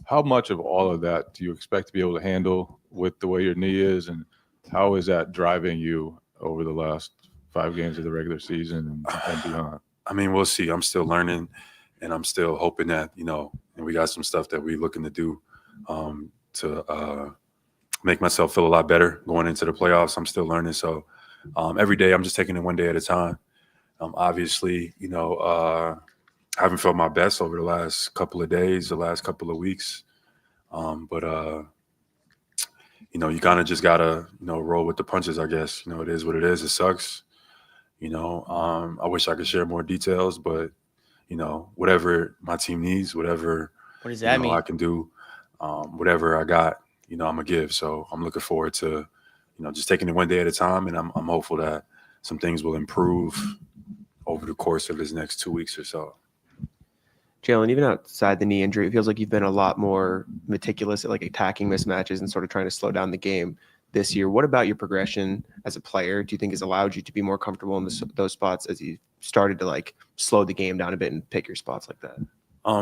How much of all of that do you expect to be able to handle with the way your knee is, and how is that driving you over the last 5 games of the regular season and beyond? I mean, we'll see. I'm still learning, and I'm still hoping that, and we got some stuff that we're looking to do to make myself feel a lot better going into the playoffs. I'm still learning. So every day I'm just taking it one day at a time. Obviously, I haven't felt my best over the last couple of days, the last couple of weeks. But you kind of just got to, roll with the punches, I guess. It is what it is. It sucks. I wish I could share more details, but, whatever my team needs, whatever what does that mean? I can do, whatever I got, I'm going to give. So I'm looking forward to, just taking it one day at a time. And I'm hopeful that some things will improve over the course of this next 2 weeks or so. Jaylen, even outside the knee injury, it feels like you've been a lot more meticulous at attacking mismatches and sort of trying to slow down the game this year. What about your progression as a player do you think has allowed you to be more comfortable in those spots as you started to slow the game down a bit and pick your spots like that?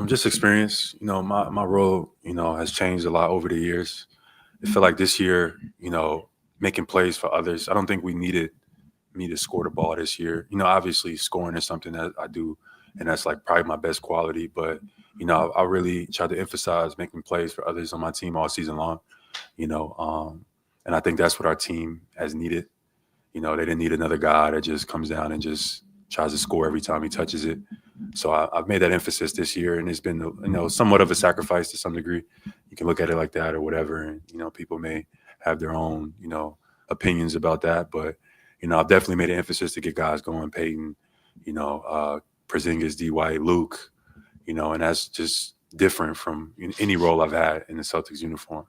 Just experience. My role, has changed a lot over the years. I feel like this year, making plays for others. I don't think we needed me to score the ball this year. Obviously scoring is something that I do, and that's probably my best quality. But, I really try to emphasize making plays for others on my team all season long, and I think that's what our team has needed. They didn't need another guy that just comes down and just tries to score every time he touches it. So I've made that emphasis this year, and it's been, you know, somewhat of a sacrifice to some degree. You can look at it like that or whatever, and, you know, people may have their own, you know, opinions about that. But, you know, I've definitely made an emphasis to get guys going, Peyton, you know, Porzingis, D. Luke, you know, and that's just different from any role I've had in the Celtics uniform.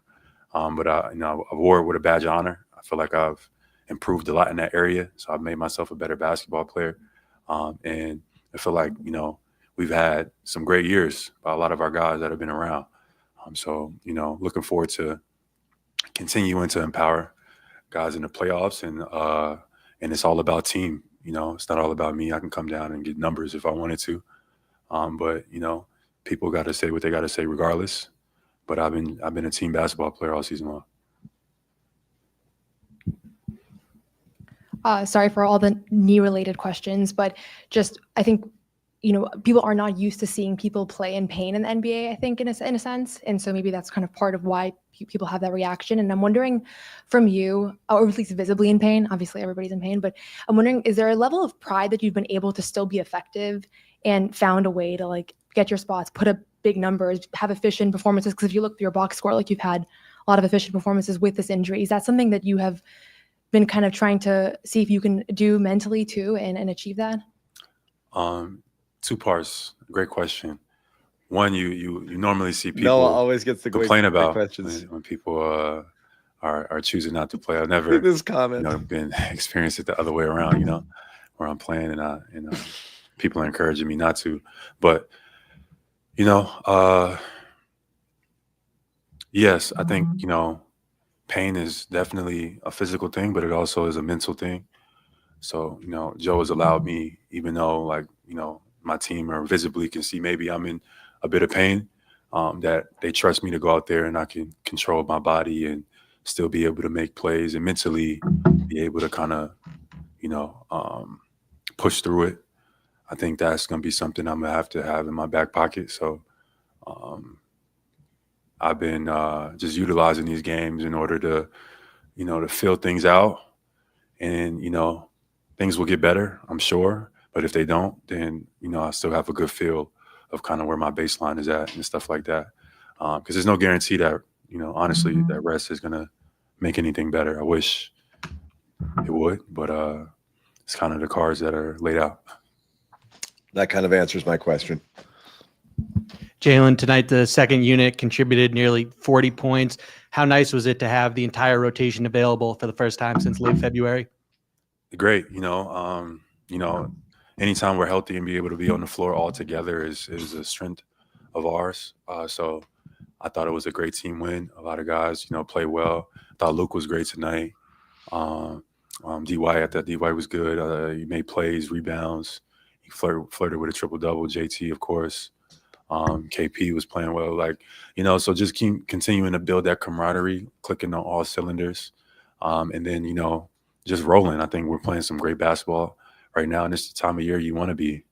But you know, I wore it with a badge of honor. I feel like I've improved a lot in that area, so I've made myself a better basketball player. And I feel like, you know, we've had some great years by a lot of our guys that have been around. So, you know, looking forward to continuing to empower guys in the playoffs, and it's all about team. You know, it's not all about me. I can come down and get numbers if I wanted to. But, you know, people got to say what they got to say regardless. But I've been a team basketball player all season long. Sorry for all the knee-related questions, but just I think, you know, people are not used to seeing people play in pain in the NBA, I think, in a sense. And so maybe that's kind of part of why people have that reaction. And I'm wondering from you, or at least visibly in pain, obviously everybody's in pain, but I'm wondering, is there a level of pride that you've been able to still be effective and found a way to like get your spots, put up big numbers, have efficient performances? Because if you look through your box score, like you've had a lot of efficient performances with this injury. Is that something that you have been kind of trying to see if you can do mentally too and achieve that? Two parts. Great question. One, you normally see people Noah always gets the complain about questions when people are choosing not to play. I've never this comment. You know, been experienced it the other way around. You know, where I'm playing and people are encouraging me not to. But you know, yes, I think, you know, pain is definitely a physical thing, but it also is a mental thing. So, you know, Joe has allowed me, even though, like, you know, my team or visibly can see maybe I'm in a bit of pain, that they trust me to go out there and I can control my body and still be able to make plays and mentally be able to kind of, you know, push through it. I think that's going to be something I'm going to have in my back pocket. So I've been just utilizing these games in order to, you know, to fill things out. And, you know, things will get better, I'm sure. But if they don't, then, you know, I still have a good feel of kind of where my baseline is at and stuff like that. Because there's no guarantee that, you know, honestly, that rest is going to make anything better. I wish it would, but it's kind of the cards that are laid out. That kind of answers my question. Jaylen, tonight the second unit contributed nearly 40 points. How nice was it to have the entire rotation available for the first time since late February? Great. You know, anytime we're healthy and be able to be on the floor all together is a strength of ours. So I thought it was a great team win. A lot of guys, you know, play well. I thought Luke was great tonight. I thought DY was good. He made plays, rebounds. He flirted with a triple-double. JT, of course. KP was playing well. Like, you know, so just keep continuing to build that camaraderie, clicking on all cylinders. And then, you know, just rolling. I think we're playing some great basketball right now, and it's the time of year you want to be.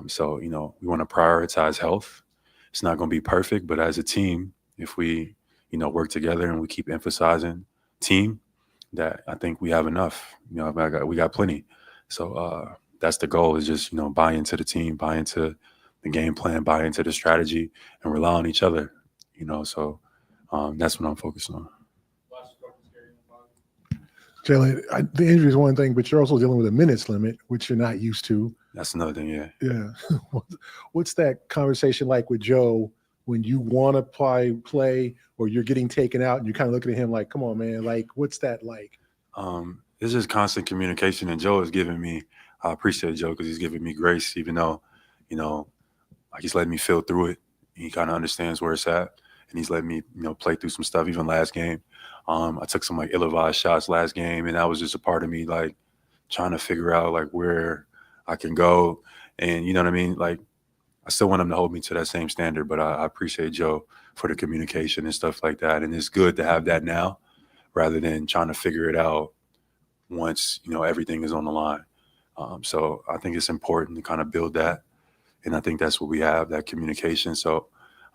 So, you know, we want to prioritize health. It's not going to be perfect, but as a team, if we, you know, work together and we keep emphasizing team, that I think we have enough. You know, we got plenty. So that's the goal, is just, you know, buy into the team, buy into the game plan, buy into the strategy, and rely on each other. You know, so that's what I'm focused on. Jaylen, the injury is one thing, but you're also dealing with a minutes limit, which you're not used to. That's another thing, yeah. Yeah. What's that conversation like with Joe when you want to play or you're getting taken out and you're kind of looking at him like, come on, man, like, what's that like? It's just constant communication, and Joe is giving me, I appreciate Joe because he's giving me grace, even though, you know, like he's letting me feel through it. He kind of understands where it's at, and he's letting me, you know, play through some stuff. Even last game, I took some like ill-advised shots last game, and that was just a part of me like trying to figure out like where I can go. And you know what I mean? Like, I still want him to hold me to that same standard, but I appreciate Joe for the communication and stuff like that. And it's good to have that now rather than trying to figure it out once, you know, everything is on the line. So I think it's important to kind of build that. And I think that's what we have, that communication. So,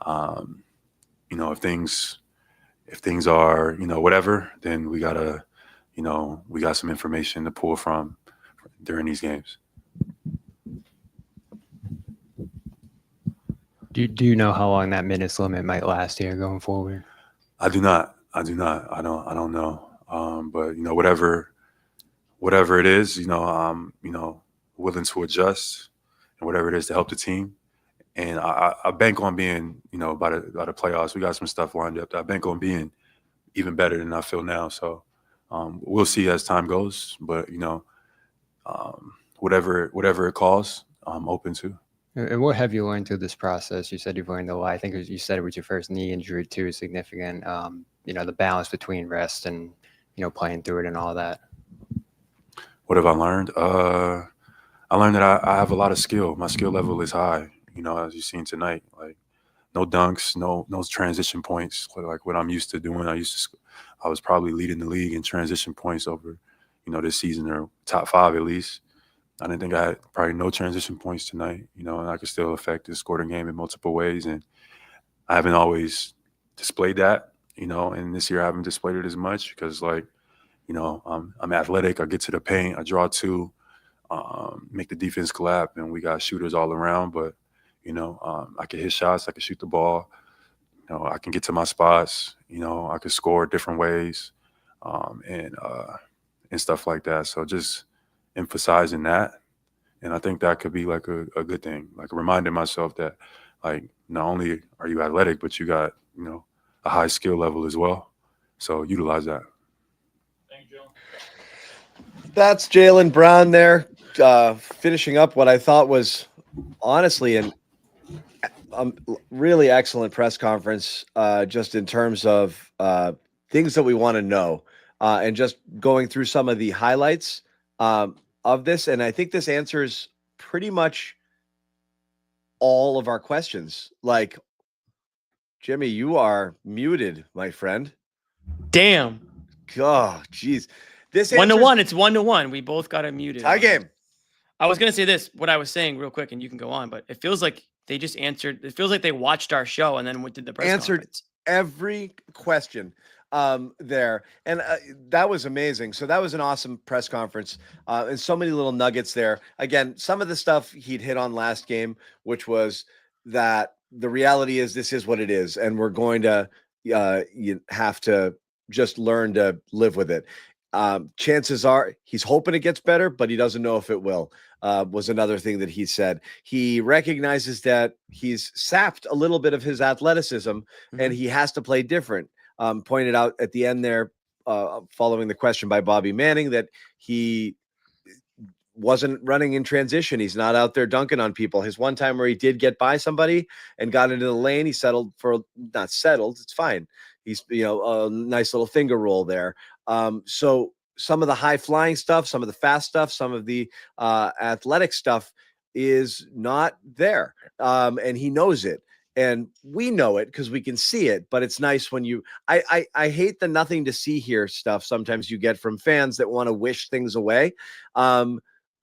you know, if things are, you know, whatever, then we got some information to pull from during these games. Do you know how long that minutes limit might last here going forward? I do not. I don't know. But whatever it is, I'm willing to adjust, and whatever it is to help the team. And I bank on being, by the playoffs. We got some stuff lined up. I bank on being even better than I feel now. So we'll see as time goes. But whatever it calls, I'm open to. And what have you learned through this process? You said you've learned a lot. I think you said it was your first knee injury too, significant. The balance between rest and playing through it and all that. What have I learned? I learned that I have a lot of skill. My skill level is high. As you've seen tonight, like no dunks, no transition points, like what I'm used to doing. I was probably leading the league in transition points over, this season, or top 5 at least. I didn't think I had probably no transition points tonight, and I could still affect the scoring game in multiple ways. And I haven't always displayed that, and this year I haven't displayed it as much because, I'm athletic. I get to the paint, I draw 2, make the defense collapse, and we got shooters all around. But, I can hit shots, I can shoot the ball, I can get to my spots, I can score different ways, and stuff like that. So just emphasizing that. And I think that could be like a good thing, like reminding myself that, like, not only are you athletic, but you got, a high skill level as well. So utilize that. That's Jaylen Brown there, finishing up what I thought was honestly a really excellent press conference, just in terms of things that we want to know, and just going through some of the highlights of this. And I think this answers pretty much all of our questions. Like, Jimmy, you are muted, my friend. Damn. God, jeez. This 1-1. It's 1-1. We both got it muted. Tie game. I was gonna say this, what I was saying real quick, and you can go on, but it feels like they just answered. It feels like they watched our show and then did the press conference. Every question there, and that was amazing. So that was an awesome press conference, and so many little nuggets there. Again, some of the stuff he'd hit on last game, which was that the reality is this is what it is, and we're going to you have to just learn to live with it. Chances are he's hoping it gets better, but he doesn't know if it will, was another thing that he said. He recognizes that he's sapped a little bit of his athleticism, and he has to play different. Pointed out at the end there, following the question by Bobby Manning, that he wasn't running in transition. He's not out there dunking on people. His one time where he did get by somebody and got into the lane, he settled for, not settled, it's fine. He's, a nice little finger roll there. So some of the high flying stuff, some of the fast stuff, some of the athletic stuff is not there. And he knows it. And we know it because we can see it, but it's nice when I hate the nothing to see here stuff sometimes you get from fans that want to wish things away.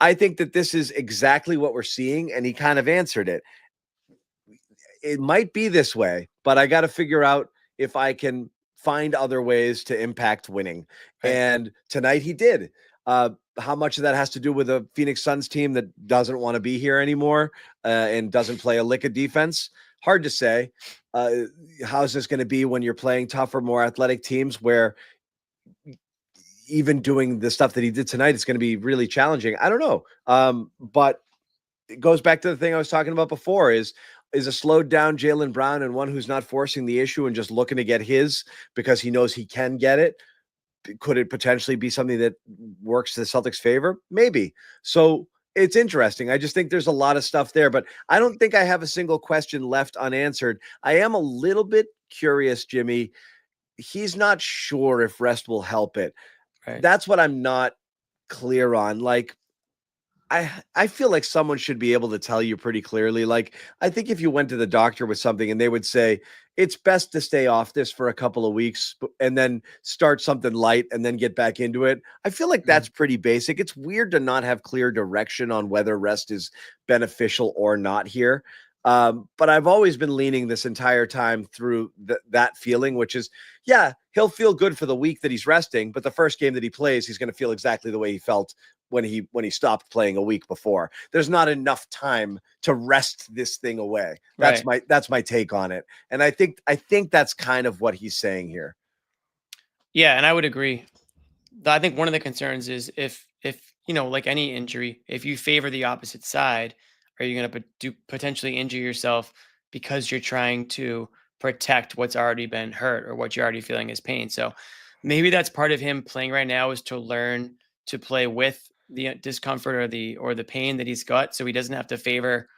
I think that this is exactly what we're seeing, and he kind of answered it. It might be this way, but I got to figure out if I can find other ways to impact winning. And tonight he did. How much of that has to do with a Phoenix Suns team that doesn't want to be here anymore and doesn't play a lick of defense? Hard to say. How's this going to be when you're playing tougher, more athletic teams where even doing the stuff that he did tonight is going to be really challenging? I don't know. But it goes back to the thing I was talking about before, is a slowed down Jaylen Brown and one who's not forcing the issue and just looking to get his because he knows he can get it. Could it potentially be something that works to the Celtics' favor? Maybe. So it's interesting. I just think there's a lot of stuff there, but I don't think I have a single question left unanswered. I am a little bit curious, Jimmy. He's not sure if rest will help it. Right. That's what I'm not clear on. Like, I feel like someone should be able to tell you pretty clearly. Like, I think if you went to the doctor with something and they would say, it's best to stay off this for a couple of weeks and then start something light and then get back into it. I feel like that's pretty basic. It's weird to not have clear direction on whether rest is beneficial or not here. But I've always been leaning this entire time through that feeling, which is, yeah, he'll feel good for the week that he's resting, but the first game that he plays, he's going to feel exactly the way he felt when he stopped playing a week before. There's not enough time to rest this thing away. That's my take on it. And I think that's kind of what he's saying here. Yeah, and I would agree. I think one of the concerns is if like any injury, if you favor the opposite side, are you going to potentially injure yourself because you're trying to protect what's already been hurt or what you're already feeling is pain? So maybe that's part of him playing right now, is to learn to play with the discomfort or the pain that he's got, so he doesn't have to favor,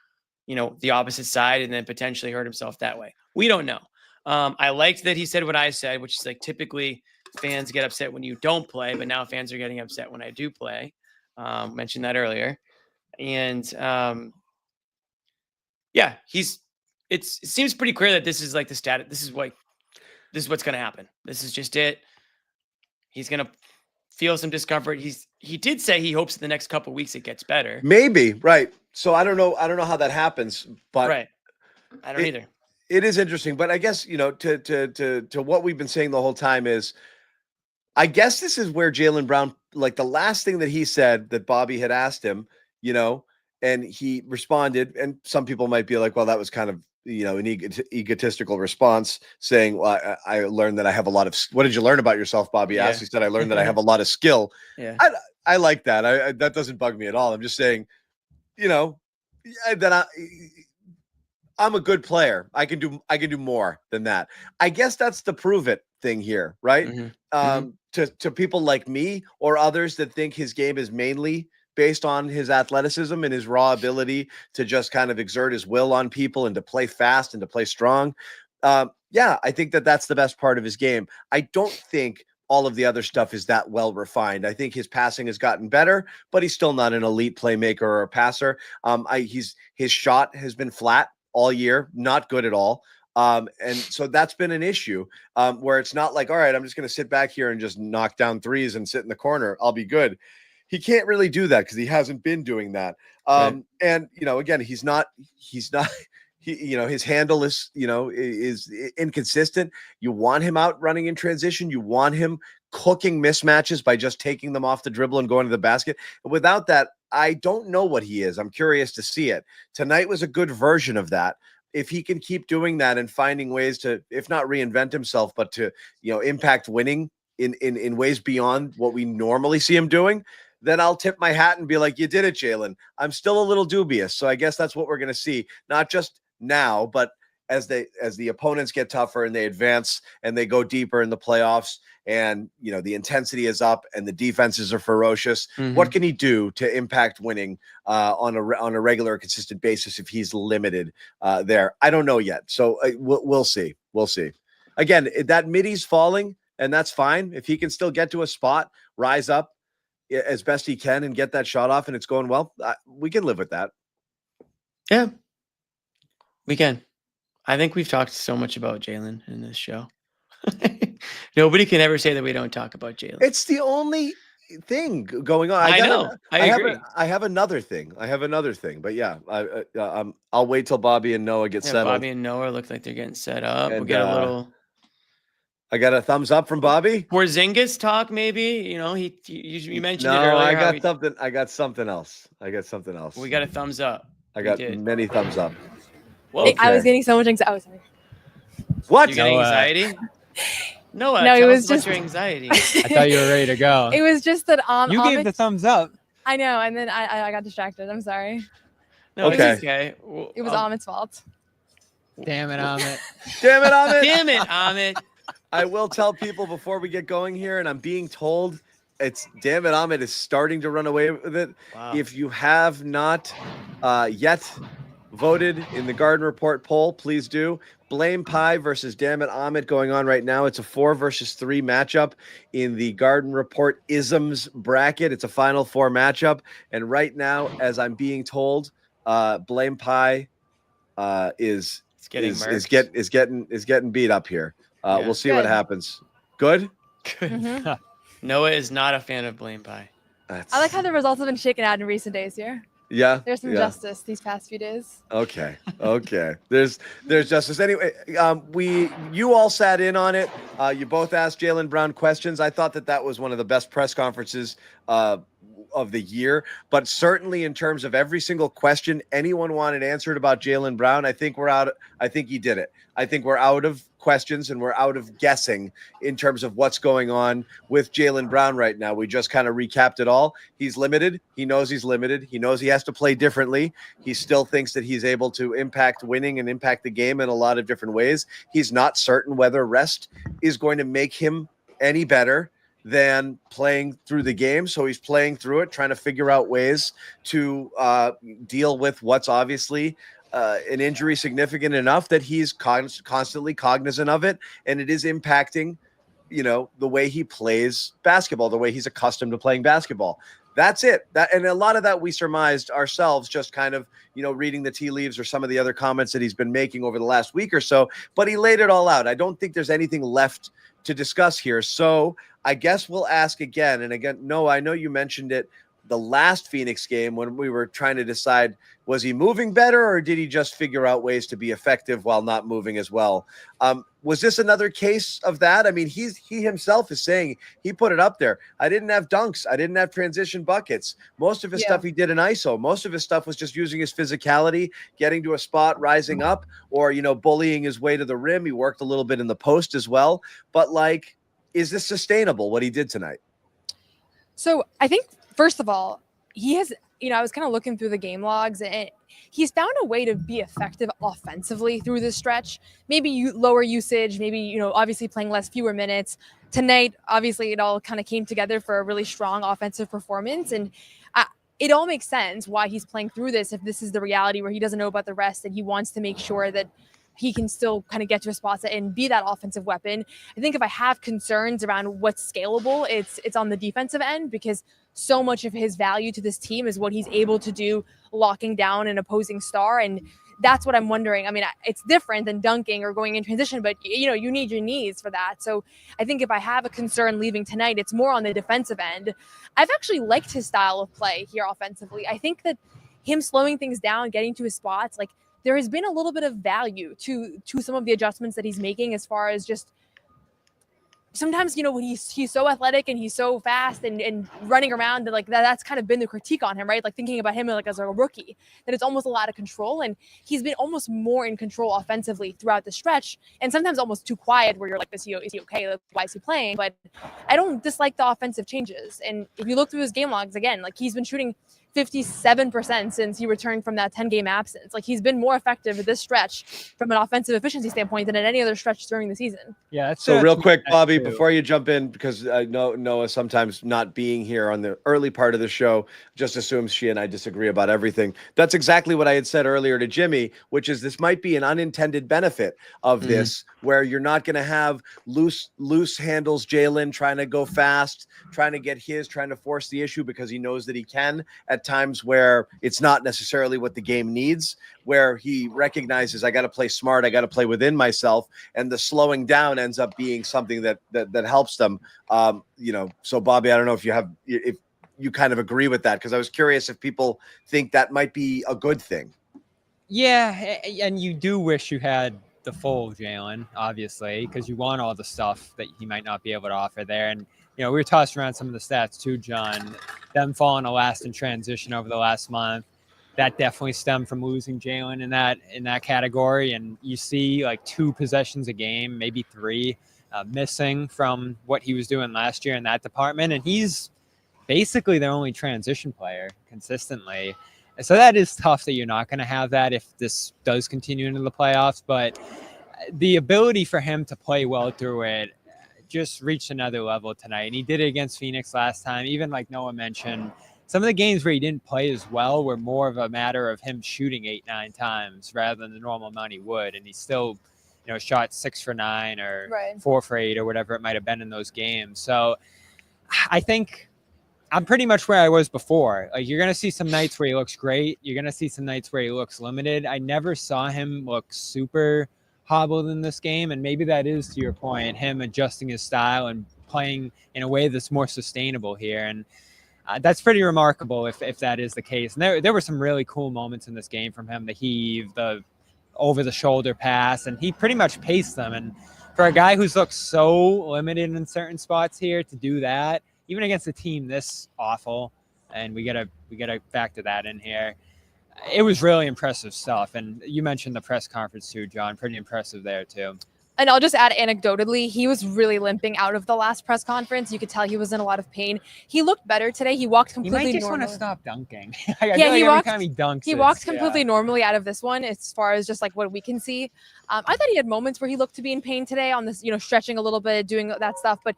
the opposite side and then potentially hurt himself that way. We don't know. I liked that he said what I said, which is like, typically fans get upset when you don't play, but now fans are getting upset when I do play. Mentioned that earlier. And yeah, it seems pretty clear that this is like the status. This is what's going to happen. This is just it. He's going to feel some discomfort. He did say he hopes in the next couple of weeks it gets better. Maybe, right. So I don't know how that happens, but right. I don't either. It is interesting, but I guess, to what we've been saying the whole time is, I guess this is where Jaylen Brown, like the last thing that he said that Bobby had asked him, and he responded, and some people might be like, well, that was kind of, an egotistical response, saying, well, I learned that I have a lot of, what did you learn about yourself? Bobby asked. He said, I learned that I have a lot of skill. Yeah. I like that. That doesn't bug me at all. I'm just saying, that I'm a good player. I can do more than that. I guess that's the prove it thing here, right? To people like me or others that think his game is mainly based on his athleticism and his raw ability to just kind of exert his will on people and to play fast and to play strong. Yeah, I think that's the best part of his game. I don't think all of the other stuff is that well refined. I think his passing has gotten better, but he's still not an elite playmaker or a passer. His shot has been flat all year, not good at all. And so that's been an issue, where it's not like, all right, I'm just going to sit back here and just knock down threes and sit in the corner. I'll be good. He can't really do that because he hasn't been doing that. Right. And, again, he's not, his handle is inconsistent. You want him out running in transition. You want him cooking mismatches by just taking them off the dribble and going to the basket. And without that, I don't know what he is. I'm curious to see it. Tonight was a good version of that. If he can keep doing that and finding ways to, if not reinvent himself, but to, impact winning in ways beyond what we normally see him doing, then I'll tip my hat and be like, you did it, Jaylen. I'm still a little dubious. So I guess that's what we're going to see. Not just now, but as the opponents get tougher and they advance and they go deeper in the playoffs, and the intensity is up and the defenses are ferocious. What can he do to impact winning on a regular, consistent basis if he's limited there? I don't know yet. So we'll see. We'll see. Again, that middy's falling, and that's fine. If he can still get to a spot, rise up as best he can and get that shot off, and it's going well, we can live with that. Yeah, we can. I think we've talked so much about Jaylen in this show. Nobody can ever say that we don't talk about Jaylen. It's the only thing going on. I know. I agree. I have another thing. But yeah, I'll wait till Bobby and Noah get settled. Bobby and Noah look like they're getting set up. And, we'll get a little. I got a thumbs up from Bobby. Porzingis talk, maybe. You mentioned it No, earlier. I got something else. We got a thumbs up. I got many thumbs up. Well, I was getting so much anxiety. Sorry. What? You getting anxiety? No, it was just your anxiety. I thought you were ready to go. It was just that you gave the thumbs up. I know, and then I got distracted. I'm sorry. No, okay. It's okay. Well, it was Amit's fault. Damn it, Amit. Damn it, Amit. Damn it, Amit. I will tell people before we get going here, and I'm being told damn it, Amit is starting to run away with it. Wow. If you have not yet voted in the Garden Report poll, please do. Blame Pie versus Damn It Amit going on right now. It's a 4 versus 3 matchup in the Garden Report Isms bracket. It's a Final Four matchup, and right now, as I'm being told, Blame Pie is getting beat up here. We'll see what happens. Good. Mm-hmm. Noah is not a fan of Blame Pie. I like how the results have been shaken out in recent days here. Yeah. There's some justice these past few days. Okay. There's justice. Anyway, you all sat in on it. You both asked Jaylen Brown questions. I thought that was one of the best press conferences of the year, but certainly in terms of every single question anyone wanted answered about Jaylen Brown, I think we're out. I think he did it. I think we're out of questions and we're out of guessing in terms of what's going on with Jaylen Brown right now. We just kind of recapped it all. He's limited. He knows he's limited. He knows he has to play differently. He still thinks that he's able to impact winning and impact the game in a lot of different ways. He's not certain whether rest is going to make him any better than playing through the game. So he's playing through it, trying to figure out ways to deal with what's obviously an injury significant enough that he's constantly cognizant of it. And it is impacting, the way he plays basketball, the way he's accustomed to playing basketball. That's it. And a lot of that we surmised ourselves, just kind of, reading the tea leaves or some of the other comments that he's been making over the last week or so, but he laid it all out. I don't think there's anything left to discuss here. So I guess we'll ask again. And again, Noah, I know you mentioned it the last Phoenix game when we were trying to decide, was he moving better or did he just figure out ways to be effective while not moving as well? Was this another case of that? I mean, he himself is saying, he put it up there. I didn't have dunks. I didn't have transition buckets. Most of his stuff he did in ISO. Most of his stuff was just using his physicality, getting to a spot, rising up, or, bullying his way to the rim. He worked a little bit in the post as well. But is this sustainable, what he did tonight? So I think, first of all, he has, I was kind of looking through the game logs and he's found a way to be effective offensively through this stretch. Maybe lower usage, maybe, obviously playing fewer minutes. Tonight, obviously, it all kind of came together for a really strong offensive performance. And it all makes sense why he's playing through this if this is the reality where he doesn't know about the rest and he wants to make sure that he can still kind of get to a spot and be that offensive weapon. I think if I have concerns around what's scalable, it's on the defensive end, because so much of his value to this team is what he's able to do locking down an opposing star. And that's what I'm wondering. I mean, it's different than dunking or going in transition, but you need your knees for that. So I think if I have a concern leaving tonight, it's more on the defensive end. I've actually liked his style of play here offensively. I think that him slowing things down, getting to his spots, there has been a little bit of value to some of the adjustments that he's making, as far as just sometimes, when he's so athletic and he's so fast and running around, and that's kind of been the critique on him, right? Thinking about him as a rookie, that it's almost a lot of control, and he's been almost more in control offensively throughout the stretch, and sometimes almost too quiet where you're like, is he okay? Why is he playing? But I don't dislike the offensive changes. And if you look through his game logs again, he's been shooting 57% since he returned from that 10-game absence. He's been more effective at this stretch from an offensive efficiency standpoint than at any other stretch during the season. Yeah. So real quick, Bobby, before you jump in, because I know Noah sometimes not being here on the early part of the show just assumes she and I disagree about everything. That's exactly what I had said earlier to Jimmy, which is this might be an unintended benefit of this, where you're not going to have loose handles Jaylen trying to go fast, trying to force the issue because he knows that he can at times where it's not necessarily what the game needs, where he recognizes, I got to play smart, I got to play within myself, and the slowing down ends up being something that helps them. So Bobby, I don't know if you kind of agree with that, because I was curious if people think that might be a good thing. Yeah, and you do wish you had the full Jaylen, obviously, because you want all the stuff that he might not be able to offer there. And we were tossing around some of the stats too, John. Them falling to last in transition over the last month, that definitely stemmed from losing Jaylen in that category. And you see 2 possessions a game, maybe 3, missing from what he was doing last year in that department. And he's basically their only transition player consistently. And so that is tough that you're not going to have that if this does continue into the playoffs. But the ability for him to play well through it just reached another level tonight. And he did it against Phoenix last time. Even like Noah mentioned, some of the games where he didn't play as well were more of a matter of him shooting 8-9 times rather than the normal amount he would. And he still, shot 6 for 9 or 4 for 8 or whatever it might have been in those games. So I think I'm pretty much where I was before. You're going to see some nights where he looks great. You're going to see some nights where he looks limited. I never saw him look super hobbled in this game. And maybe that is, to your point, him adjusting his style and playing in a way that's more sustainable here. And that's pretty remarkable if that is the case. And there were some really cool moments in this game from him, the heave, the over-the-shoulder pass, and he pretty much paced them. And for a guy who's looked so limited in certain spots here to do that, even against a team this awful, and we gotta factor that in here. It was really impressive stuff, and you mentioned the press conference too, John. Pretty impressive there too. And I'll just add anecdotally, he was really limping out of the last press conference. You could tell he was in a lot of pain. He looked better today. He walked completely He might just want normally. to stop dunking. Yeah, he walked. Every time he dunks, He walked completely normally out of this one, as far as just like what we can see. I thought he had moments where he looked to be in pain today on this, stretching a little bit, doing that stuff. But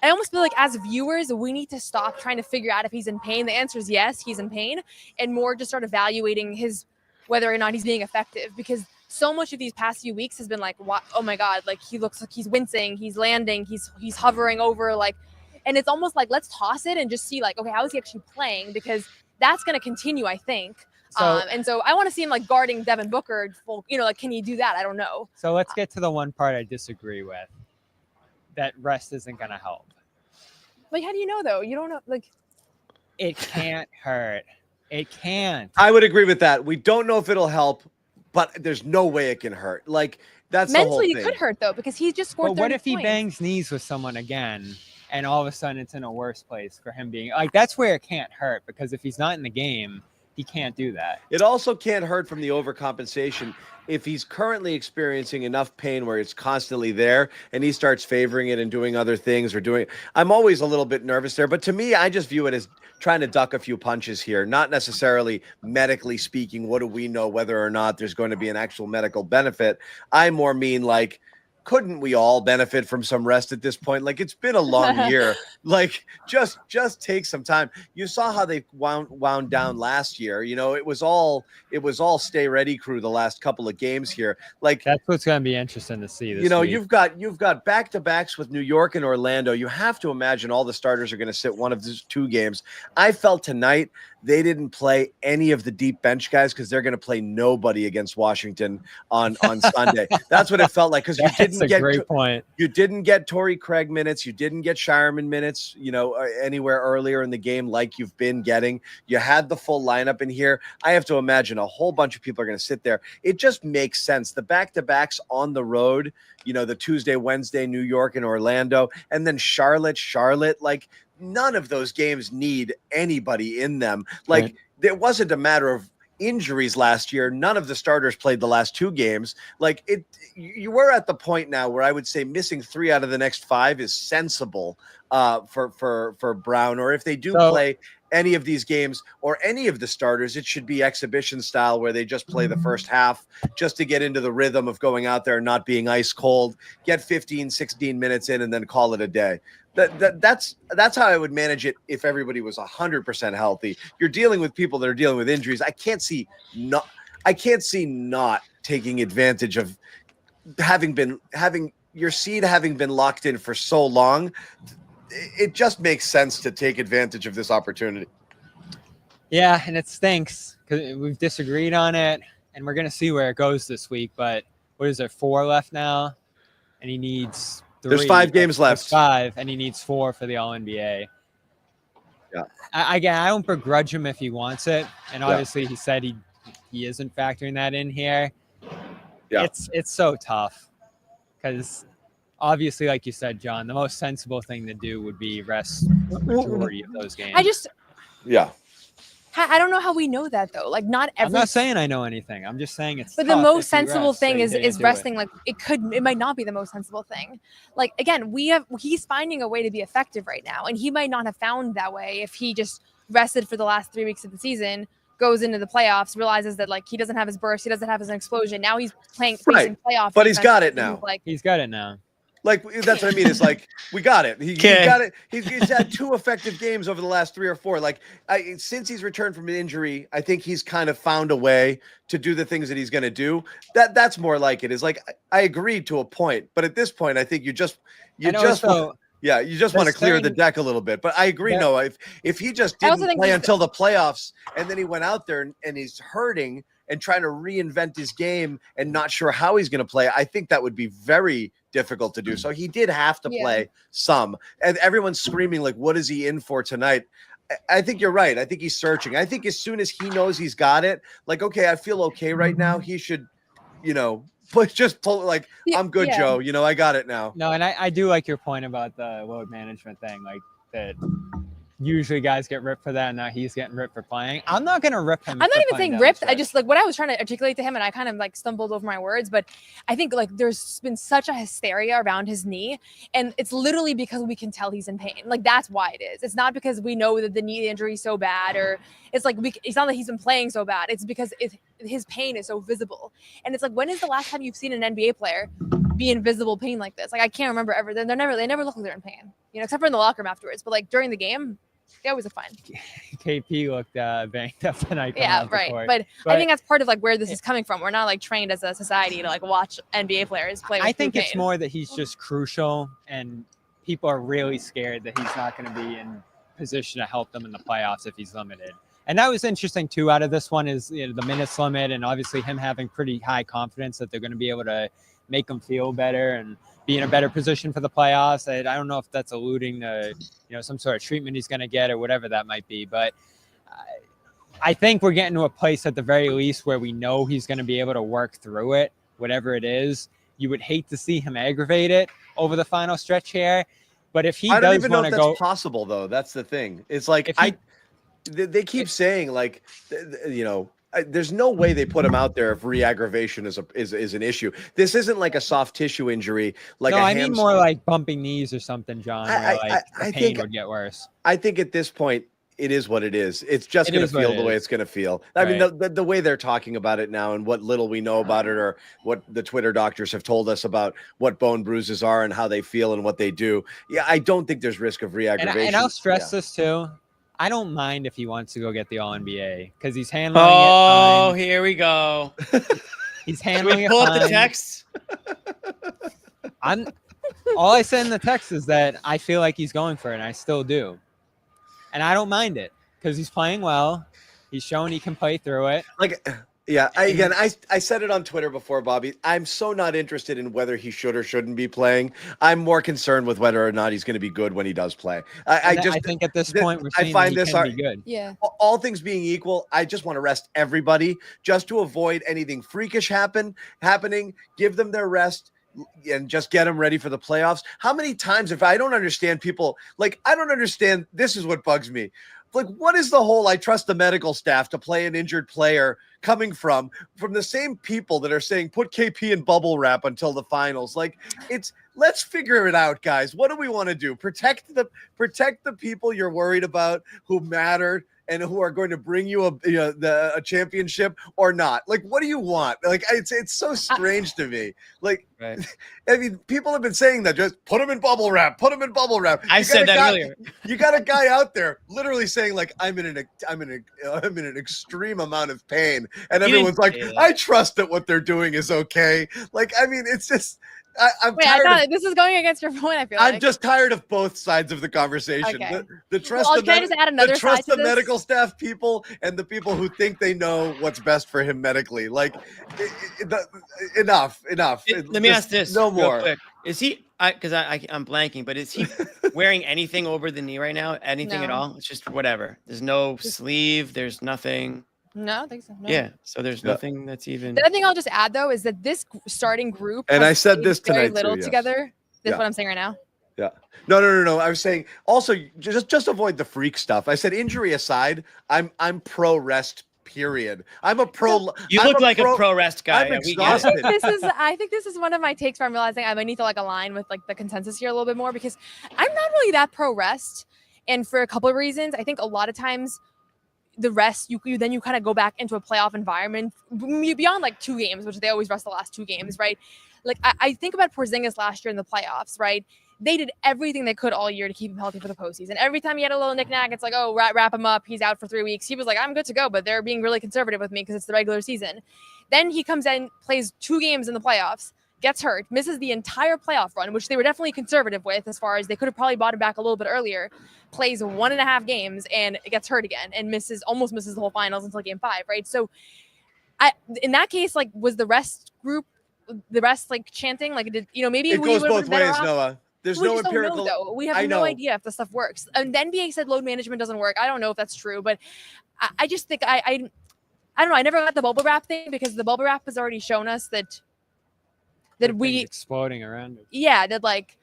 I almost feel like as viewers, we need to stop trying to figure out if he's in pain. The answer is yes, he's in pain, and more just start evaluating whether or not he's being effective, because so much of these past few weeks has been like, oh my God, like he looks like he's wincing, he's landing, he's hovering over, like, and it's almost like, let's toss it and just see like, okay, how is he actually playing? Because that's going to continue, I think. And so I want to see him like guarding Devin Booker, like, can he do that? I don't know. So let's get to the one part I disagree with, that rest isn't going to help. Like, how do you know though? You don't know, like. It can't hurt. It can't. I would agree with that. We don't know if it'll help, but there's no way it can hurt. Like, that's mentally the whole thing. It could hurt though, because he just scored. But what if he points. bangs knees with someone again, and all of a sudden it's in a worse place for him being like, that's where it can't hurt, because if he's not in the game, he can't do that. It also can't hurt from the overcompensation. If he's currently experiencing enough pain where it's constantly there and he starts favoring it and doing other things I'm always a little bit nervous there. But to me, I just view it as trying to duck a few punches here, not necessarily medically speaking. What do we know whether or not there's going to be an actual medical benefit? I more mean like, couldn't we all benefit from some rest at this point? Like, it's been a long year. Like, just take some time. You saw how they wound down last year. It was all stay ready crew the last couple of games here. Like, that's what's going to be interesting to see this week. you've got back-to-backs with New York and Orlando. You have to imagine all the starters are going to sit one of these two games. I felt tonight they didn't play any of the deep bench guys because they're going to play nobody against Washington on Sunday. That's what it felt like, because you didn't get Torrey Craig minutes, you didn't get Shireman minutes, anywhere earlier in the game like you've been getting. You had the full lineup in here. I have to imagine a whole bunch of people are going to sit there. It just makes sense. The back-to-backs on the road, the Tuesday, Wednesday, New York and Orlando, and then Charlotte, like, none of those games need anybody in them. Like, right. It wasn't a matter of injuries last year. None of the starters played the last two games. Like, you were at the point now where I would say missing 3 out of the next 5 is sensible for Brown. Or if they do play any of these games or any of the starters, it should be exhibition style where they just play the first half just to get into the rhythm of going out there and not being ice cold, get 15, 16 minutes in and then call it a day. That's how I would manage it if everybody was 100% healthy. You're dealing with people that are dealing with injuries. I can't see not taking advantage of having your seed having been locked in for so long. It just makes sense to take advantage of this opportunity. Yeah, and it stinks because we've disagreed on it, and we're going to see where it goes this week. But what is there, 4 left now? And he needs 3. There's 5 games left. 5, and he needs 4 for the All-NBA. Yeah. I don't begrudge him if he wants it, and obviously he said he isn't factoring that in here. Yeah. It's so tough because obviously, like you said, John, the most sensible thing to do would be rest the majority of those games. I don't know how we know that though. Like, not every. I'm not saying I know anything. I'm just saying it's. But tough the most if you sensible rest, thing so is resting. Like, it might not be the most sensible thing. Like, again, he's finding a way to be effective right now, and he might not have found that way if he just rested for the last 3 weeks of the season, goes into the playoffs, realizes that like he doesn't have his burst, he doesn't have his explosion. Now he's facing playoff. But he's got it now. He's got it now. Like, that's what I mean. It's like, we got it. He got it. He's had 2 effective games over the last 3 or 4. Like, since he's returned from an injury, I think he's kind of found a way to do the things that he's going to do. That's more like it. Is like, I agreed to a point, but at this point, I think you just want to clear the deck a little bit. But I agree, Noah. If he just didn't play until the playoffs, and then he went out there and he's hurting and trying to reinvent his game and not sure how he's going to play, I think that would be very difficult to do. So he did have to play some. And everyone's screaming, like, what is he in for tonight? I think you're right. I think he's searching. I think as soon as he knows he's got it, like, okay, I feel okay right now, he should, pull like, I'm good, Joe. I got it now. No, and I do like your point about the load management thing, like that usually guys get ripped for that, and now he's getting ripped for playing. I'm not gonna rip him. I'm not for even playing saying down the ripped. I stretch. just like what I was trying to articulate to him, and I kind of like stumbled over my words. But I think like there's been such a hysteria around his knee, and it's literally because we can tell he's in pain. Like that's why it is. It's not because we know that the knee injury is so bad, or it's like it's not that he's been playing so bad. It's because his pain is so visible. And it's like, when is the last time you've seen an NBA player be in visible pain like this? Like I can't remember ever. They never look like they're in pain, except for in the locker room afterwards. But like during the game, they always look fine. KP looked banged up tonight. Yeah, right. But I think that's part of like where this is coming from. We're not like trained as a society to like watch NBA players play. I think it's more that he's just crucial, and people are really scared that he's not going to be in position to help them in the playoffs if he's limited. And that was interesting too. Out of this one is the minutes limit, and obviously him having pretty high confidence that they're going to be able to make him feel better and be in a better position for the playoffs. I don't know if that's alluding to some sort of treatment he's going to get or whatever that might be, but I think we're getting to a place at the very least where we know he's going to be able to work through it, whatever it is. You would hate to see him aggravate it over the final stretch here, but if he I don't does even know want if to that's go, possible though. That's the thing. It's like they keep saying like, there's no way they put him out there if re-aggravation is an issue. This isn't like a soft tissue injury. Like I mean more like bumping knees or something, John. Where the pain would get worse. I think at this point it is what it is. It's just going to feel the way it's going to feel. I mean, the way they're talking about it now and what little we know about it, or what the Twitter doctors have told us about what bone bruises are and how they feel and what they do. Yeah, I don't think there's risk of re-aggravation. And I'll stress this too. I don't mind if he wants to go get the All-NBA because he's handling it fine. Here we go. He's handling it pull fine. up the text? All I said in the text is that I feel like he's going for it, and I still do. And I don't mind it because he's playing well. He's shown he can play through it. I said it on Twitter before, Bobby. I'm so not interested in whether he should or shouldn't be playing. I'm more concerned with whether or not he's going to be good when he does play. I think at this point we're I seeing find that this he can be good. Yeah. All things being equal, I just want to rest everybody just to avoid anything freakish happening. Give them their rest and just get them ready for the playoffs. How many times, if I don't understand people, I don't understand. This is what bugs me. Like, what is the whole I trust the medical staff to play an injured player coming from the same people that are saying put KP in bubble wrap until the finals? Like, let's figure it out, guys. What do we want to do? Protect the people you're worried about who matter and who are going to bring you a championship or not? Like, what do you want? Like, it's so strange to me. Like, right. I mean, people have been saying that, just put him in bubble wrap, put him in bubble wrap. I said that earlier. You got a guy out there literally saying like, I'm in an extreme amount of pain, and everyone's like, I trust that what they're doing is okay. Like, I mean, it's just. I'm tired. I thought this is going against your point. I feel I'm just tired of both sides of the conversation. Okay. The trust, well, can I just add another trust side to the this? medical staff people and the people who think they know what's best for him medically. Like, enough. Let me ask this. No real more. Quick. Is he? Because I'm blanking, but is he wearing anything over the knee right now? Anything at all? It's just whatever. There's no sleeve. There's nothing. No, I don't think so. No. Yeah, so there's nothing that's even. The other thing I'll just add though is that this starting group, and I said this very tonight little too, yes. together. That's what I'm saying right now. Yeah. No. I was saying also just avoid the freak stuff. I said injury aside, I'm pro rest. Period. I'm a pro. You look like a pro rest guy. I'm exhausted. I think this is one of my takes where I'm realizing I might need to like align with like the consensus here a little bit more, because I'm not really that pro rest, and for a couple of reasons. I think a lot of times the rest you kind of go back into a playoff environment beyond like 2 games, which they always rest the last 2 games, right? Like I think about Porzingis last year in the playoffs, right? They did everything they could all year to keep him healthy for the postseason. Every time he had a little knick-knack, it's like, oh, wrap him up. He's out for 3 weeks. He was like, I'm good to go, but they're being really conservative with me because it's the regular season. Then he comes in, plays 2 games in the playoffs, gets hurt, misses the entire playoff run, which they were definitely conservative with as far as they could have probably bought him back a little bit earlier, plays 1.5 games and gets hurt again and almost misses the whole finals until game 5, right? So in that case, like, was the rest group, like chanting, like, maybe it goes both ways, Noah. There's no empirical. Though. We have no idea if the stuff works. And the NBA said load management doesn't work. I don't know if that's true, but I just think I don't know. I never got the bubble wrap thing because the bubble wrap has already shown us that we exploding around it. Yeah, that like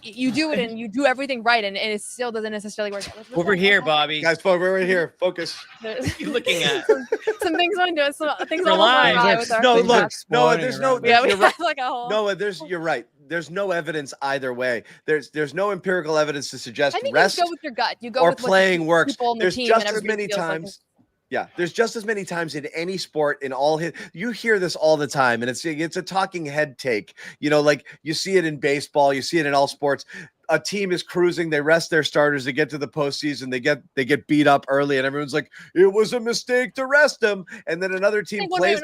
you do it and you do everything right, and it still doesn't necessarily work. Over here, Bobby. Guys, we're right here. Focus. What are you looking at? Some things want to do. Some things We're almost live. went by with our No, things look, up. Noah, there's no. Yeah, we you're right. have like a whole. Noah, you're right. There's no evidence either way. There's no empirical evidence to suggest I think rest you go with your gut. You go or with what playing works. people on the There's team just and as many everybody feels like times. Yeah, there's just as many times in any sport in all his. You hear this all the time, and it's a talking head take. You know, like you see it in baseball, you see it in all sports. A team is cruising, they rest their starters, they get to the postseason, they get beat up early, and everyone's like, it was a mistake to rest them. And then another team plays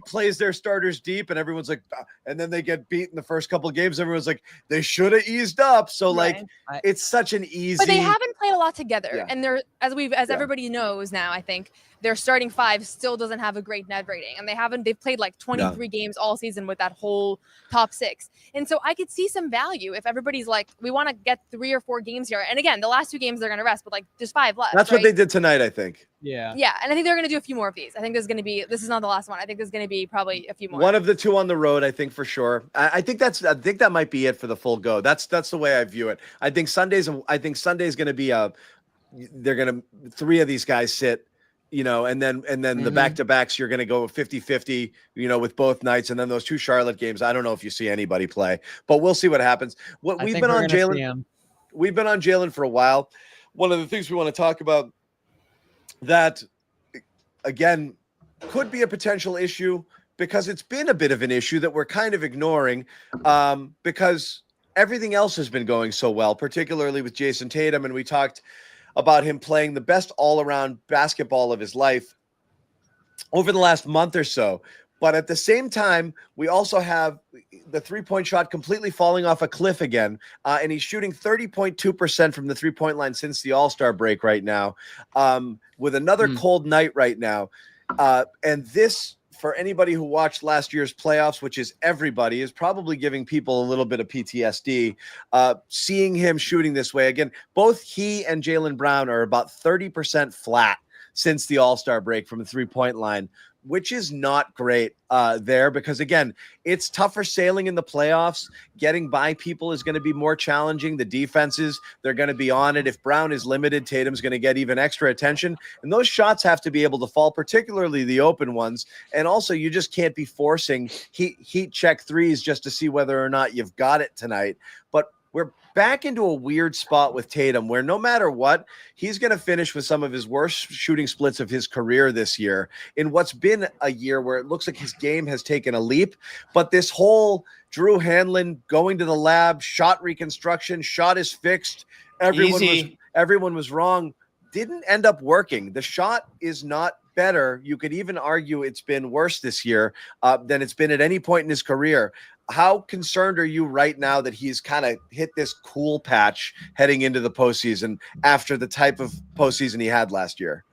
plays their starters deep, and everyone's like, and then they get beat in the first couple of games. Everyone's like, they should have eased up. So like, it's such an easy. But they haven't played a lot together, and they're as everybody knows now. I think their starting five still doesn't have a great net rating, and they've played like 23 games all season with that whole top six. And so I could see some value if everybody's like, we want to get 3 or 4 games here. And again, the last 2 games they're going to rest, but like there's 5 left. That's what they did tonight, I think. Yeah. And I think they're going to do a few more of these. I think this is not the last one. I think there's going to be probably a few more. One of the 2 on the road, I think for sure. I think that might be it for the full go. That's the way I view it. I think Sunday's going to be they're going to 3 of these guys sit. You know, and then the back-to-backs, you're going to go 50-50, you know, with both nights. And then those 2 Charlotte games, I don't know if you see anybody play, but we'll see what happens. We've been on Jaylen for a while. One of the things we want to talk about that, again, could be a potential issue because it's been a bit of an issue that we're kind of ignoring because everything else has been going so well, particularly with Jayson Tatum. And we talked about him playing the best all-around basketball of his life over the last month or so. But at the same time, we also have the three-point shot completely falling off a cliff again. And he's shooting 30.2% from the three-point line since the All-Star break right now, with another cold night right now. And this, for anybody who watched last year's playoffs, which is everybody, is probably giving people a little bit of PTSD. Seeing him shooting this way again, both he and Jaylen Brown are about 30% flat since the All-Star break from the three-point line, which is not great there because, again, it's tougher sailing in the playoffs. Getting by people is going to be more challenging. The defenses, they're going to be on it. If Brown is limited, Tatum's going to get even extra attention. And those shots have to be able to fall, particularly the open ones. And also, you just can't be forcing heat check threes just to see whether or not you've got it tonight. But we're back into a weird spot with Tatum where no matter what, he's going to finish with some of his worst shooting splits of his career this year in what's been a year where it looks like his game has taken a leap. But this whole Drew Hanlon going to the lab, shot reconstruction, shot is fixed, everyone was wrong, didn't end up working. The shot is not better. You could even argue it's been worse this year than it's been at any point in his career. How concerned are you right now that he's kind of hit this cool patch heading into the postseason after the type of postseason he had last year?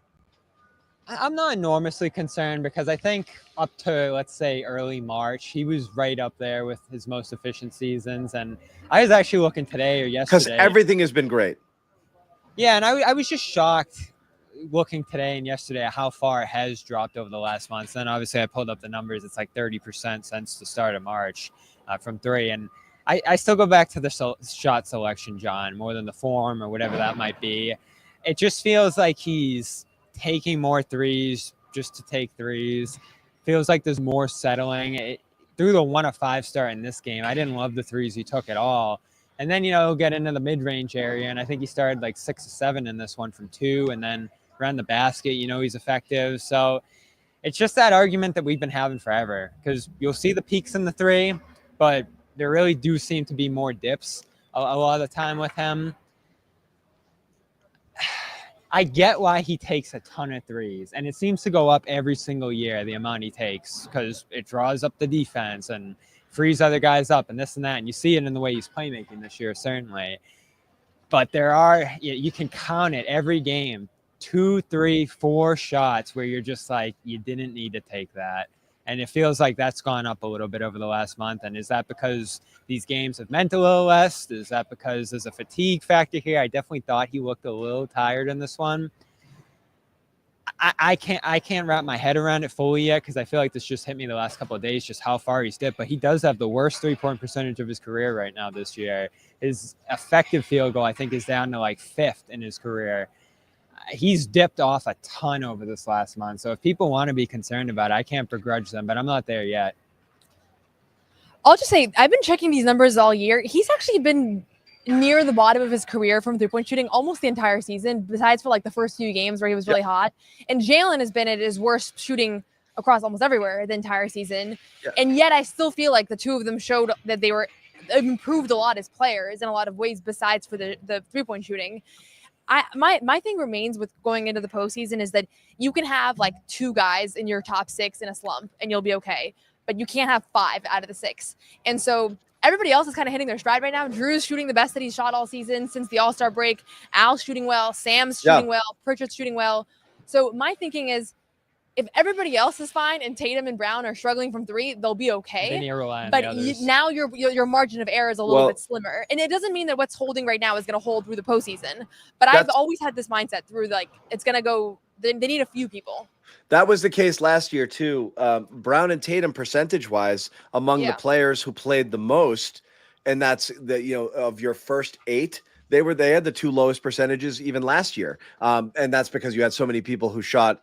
I'm not enormously concerned because I think up to, let's say, early March, he was right up there with his most efficient seasons. And I was actually looking today or yesterday. Because everything has been great. Yeah, and I was just shocked looking today and yesterday at how far it has dropped over the last month. Then obviously I pulled up the numbers. It's like 30% since the start of March from 3. And I still go back to the shot selection, John, more than the form or whatever that might be. It just feels like he's taking more threes just to take threes. Feels like there's more settling. Through the 1 of 5 start in this game, I didn't love the threes he took at all. And then, he'll get into the mid-range area. And I think he started like 6 or 7 in this one from 2. And then around the basket, he's effective. So it's just that argument that we've been having forever because you'll see the peaks in the 3, but there really do seem to be more dips a lot of the time with him. I get why he takes a ton of threes, and it seems to go up every single year, the amount he takes, because it draws up the defense and frees other guys up and this and that. And you see it in the way he's playmaking this year, certainly. But you can count it every game, 2, 3, 4 shots where you're just like, you didn't need to take that. And it feels like that's gone up a little bit over the last month. And is that because these games have meant a little less? Is that because there's a fatigue factor here? I definitely thought he looked a little tired in this one. I can't wrap my head around it fully yet because I feel like this just hit me the last couple of days, just how far he's dipped. But he does have the worst 3-point percentage of his career right now this year. His effective field goal, I think, is down to like 5th in his career. He's dipped off a ton over this last month. So if people want to be concerned about it, I can't begrudge them, but I'm not there yet. I'll just say I've been checking these numbers all year. He's actually been near the bottom of his career from 3-point shooting almost the entire season, besides for like the first few games where he was really hot. And Jaylen has been at his worst shooting across almost everywhere the entire season. Yeah. And yet I still feel like the two of them showed that they were improved a lot as players in a lot of ways besides for the 3-point shooting. My thing remains with going into the postseason is that you can have like 2 guys in your top 6 in a slump and you'll be okay, but you can't have 5 out of the 6. And so everybody else is kind of hitting their stride right now. Drew's shooting the best that he's shot all season since the All-Star break. Al's shooting well. Sam's shooting well. Pritchard's shooting well. So my thinking is, if everybody else is fine and Tatum and Brown are struggling from 3, they'll be okay. But now your margin of error is a little bit slimmer. And it doesn't mean that what's holding right now is going to hold through the postseason. But I've always had this mindset through, like, it's going to go – they need a few people. That was the case last year, too. Brown and Tatum, percentage-wise, among the players who played the most, and that's of your first 8, they had the 2 lowest percentages even last year. And that's because you had so many people who shot,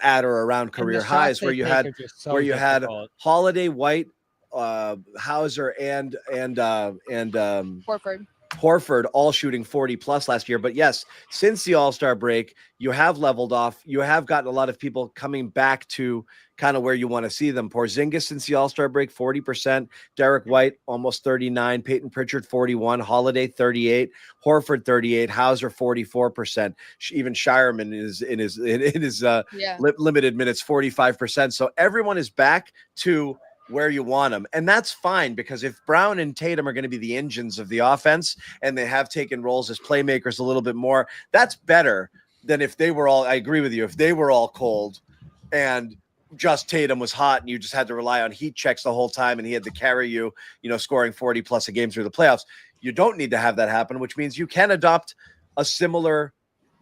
at or around career highs, where you had Holiday, White, Hauser, and Horford all shooting 40+ last year. But yes, since the All-Star break, you have leveled off. You have gotten a lot of people coming back to kind of where you want to see them. Porzingis since the All-Star break, 40%. Derek White, almost 39. Peyton Pritchard, 41. Holiday, 38. Horford, 38. Hauser, 44%. Even Shireman is in his limited minutes, 45%. So everyone is back to where you want them. And that's fine, because if Brown and Tatum are going to be the engines of the offense and they have taken roles as playmakers a little bit more, that's better than if they were all, I agree with you, if they were all cold and just Tatum was hot and you just had to rely on heat checks the whole time and he had to carry you, scoring 40+ a game through the playoffs. You don't need to have that happen, which means you can adopt a similar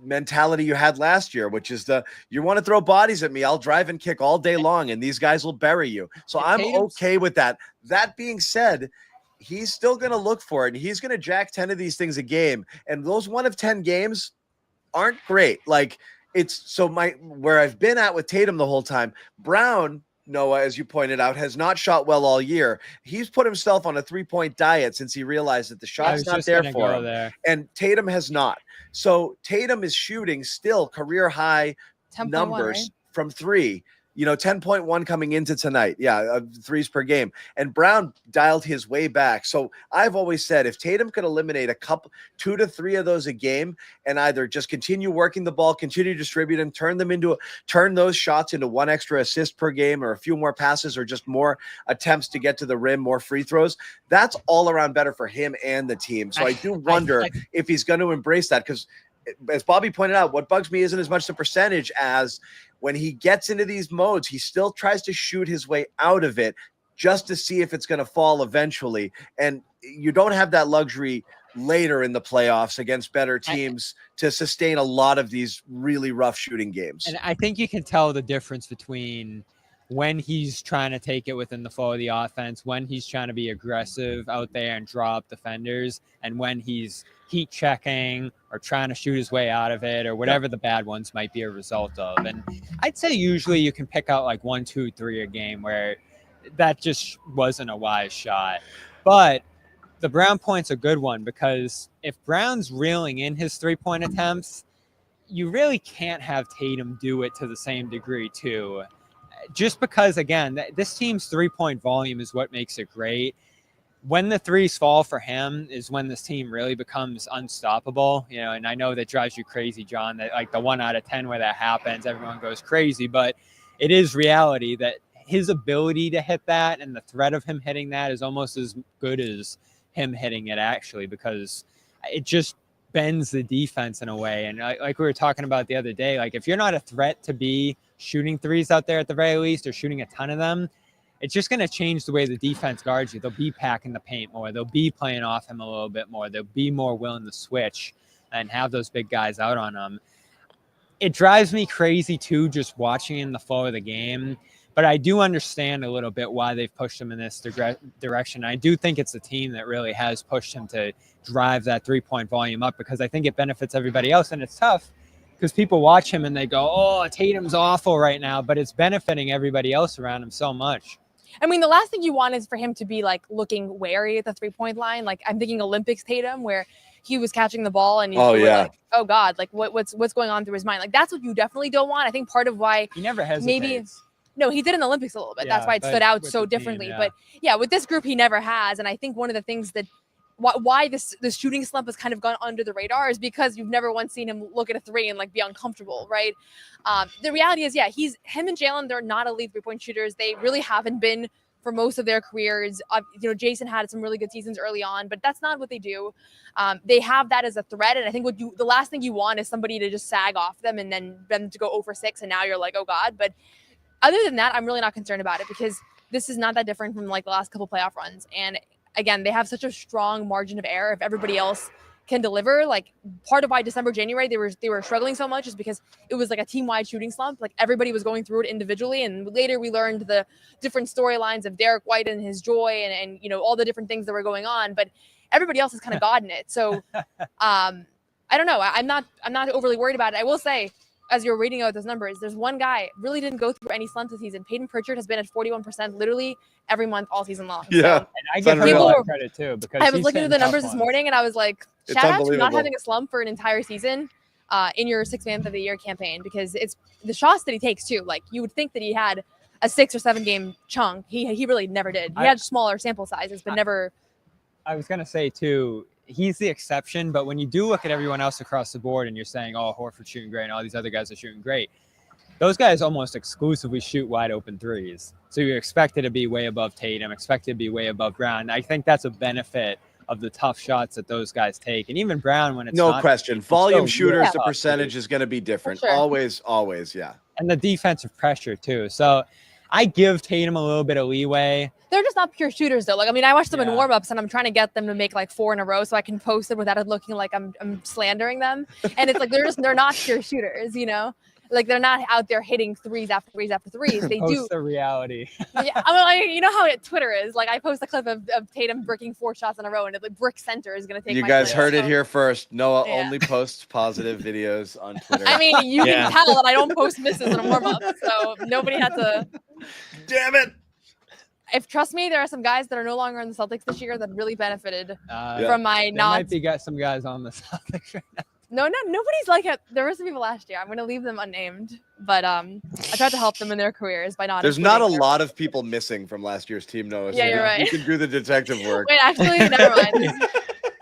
mentality you had last year, which is you want to throw bodies at me, I'll drive and kick all day long and these guys will bury you. So I'm okay with that. That being said, he's still going to look for it and he's going to jack 10 of these things a game, and those 1 of 10 games aren't great. Like, it's so where I've been at with Tatum the whole time. Brown, Noah, as you pointed out, has not shot well all year. He's put himself on a 3-point diet since he realized that the shot's not there for him. And Tatum has not. So Tatum is shooting still career high numbers from 3. 10.1 coming into tonight. Yeah, 3s per game. And Brown dialed his way back. So I've always said if Tatum could eliminate 2 to 3 of those a game and either just continue working the ball, continue distributing, turn those shots into 1 extra assist per game or a few more passes or just more attempts to get to the rim, more free throws, that's all around better for him and the team. So I do wonder if he's going to embrace that, because as Bobby pointed out, what bugs me isn't as much the percentage as when he gets into these modes, he still tries to shoot his way out of it just to see if it's going to fall eventually. And you don't have that luxury later in the playoffs against better teams to sustain a lot of these really rough shooting games. And I think you can tell the difference between when he's trying to take it within the flow of the offense, when he's trying to be aggressive out there and draw up defenders, and when he's heat checking or trying to shoot his way out of it or whatever the bad ones might be a result of. And I'd say usually you can pick out like 1, 2, 3 a game where that just wasn't a wise shot. But the Brown point's a good one, because if Brown's reeling in his 3-point attempts, you really can't have Tatum do it to the same degree too. Just because, again, this team's 3-point volume is what makes it great. When the 3s fall for him is when this team really becomes unstoppable, and I know that drives you crazy, John, that like the 1 out of 10 where that happens, everyone goes crazy, but it is reality that his ability to hit that and the threat of him hitting that is almost as good as him hitting it, actually, because it just bends the defense in a way. And like we were talking about the other day, like if you're not a threat to be shooting 3s out there at the very least, or shooting a ton of them, it's just going to change the way the defense guards you. They'll be packing the paint more. They'll be playing off him a little bit more. They'll be more willing to switch and have those big guys out on them. it drives me crazy too, just watching in the flow of the game. But I do understand a little bit why they've pushed him in this direction. I do think it's a team that really has pushed him to drive that 3-point volume up, because I think it benefits everybody else. And it's tough because people watch him and they go, oh, Tatum's awful right now, but it's benefiting everybody else around him so much. I mean, the last thing you want is for him to be like looking wary at the 3-point line. Like I'm thinking Olympics Tatum, where he was catching the ball and you were like, oh God, like what's going on through his mind? Like that's what you definitely don't want. I think part of why he never hesitates. Maybe no, he did in the Olympics a little bit. Yeah, that's why it stood out so differently. But yeah, with this group, he never has. And I think one of the things that why the shooting slump has kind of gone under the radar is because you've never once seen him look at a 3 and like be uncomfortable, right? The reality is, yeah, him and Jaylen, they're not elite 3-point shooters. They really haven't been for most of their careers. Jayson had some really good seasons early on, but that's not what they do. They have that as a threat. And I think the last thing you want is somebody to just sag off them and then them to go over 6. And now you're like, oh God. But other than that, I'm really not concerned about it, because this is not that different from like the last couple playoff runs. And again, they have such a strong margin of error. If everybody else can deliver, like part of why December, January, they were struggling so much is because it was like a team-wide shooting slump. Like everybody was going through it individually. And later we learned the different storylines of Derek White and his joy and all the different things that were going on, but everybody else has kind of gotten it. So I don't know. I'm not overly worried about it. I will say, as you're reading out those numbers, there's one guy really didn't go through any slump this season. Peyton Pritchard has been at 41% literally every month all season long. Yeah, so, and I give him a lot of credit too, because I was looking at the numbers this morning and I was like, It's shout out to not unbelievable. having a slump for an entire season in your 6th man of the year campaign, because it's the shots that he takes too. Like you would think that he had a 6 or 7 game chunk. He really never did. He had smaller sample sizes, but never. I was going to say too, he's the exception, but when you do look at everyone else across the board and you're saying, oh, Horford's shooting great and all these other guys are shooting great, those guys almost exclusively shoot wide open 3s. So you expect it to be way above Tatum, expect it to be way above Brown. I think that's a benefit of the tough shots that those guys take. And even Brown, when it's no not, question, it's volume so shooters, the tough. percentage is going to be different. For sure. Always, yeah. And the defensive pressure too. So I give Tatum a little bit of leeway. They're just not pure shooters though. Like, I mean, I watched them in warmups and I'm trying to get them to make like 4 in a row so I can post it without it looking like I'm slandering them. And it's like, they're not pure shooters, like they're not out there hitting 3s after 3s after 3s. They Post do. the reality. Yeah, I mean, you know how Twitter is. Like I post a clip of Tatum bricking 4 shots in a row and the brick center is going to take You my guys place. heard it So- here first. Noah only posts positive videos on Twitter. I mean, you can tell that I don't post misses in a warm up, so nobody had to. Damn it! Trust me, there are some guys that are no longer in the Celtics this year that really benefited Yeah. from my There not. might be some guys on the Celtics right now. No, nobody's like it. There were some people last year. I'm going to leave them unnamed, but I tried to help them in their careers by not. There's not a including their- lot of people missing from last year's team, Noah. Yeah, you're right. You can do the detective work. Wait, actually, never mind.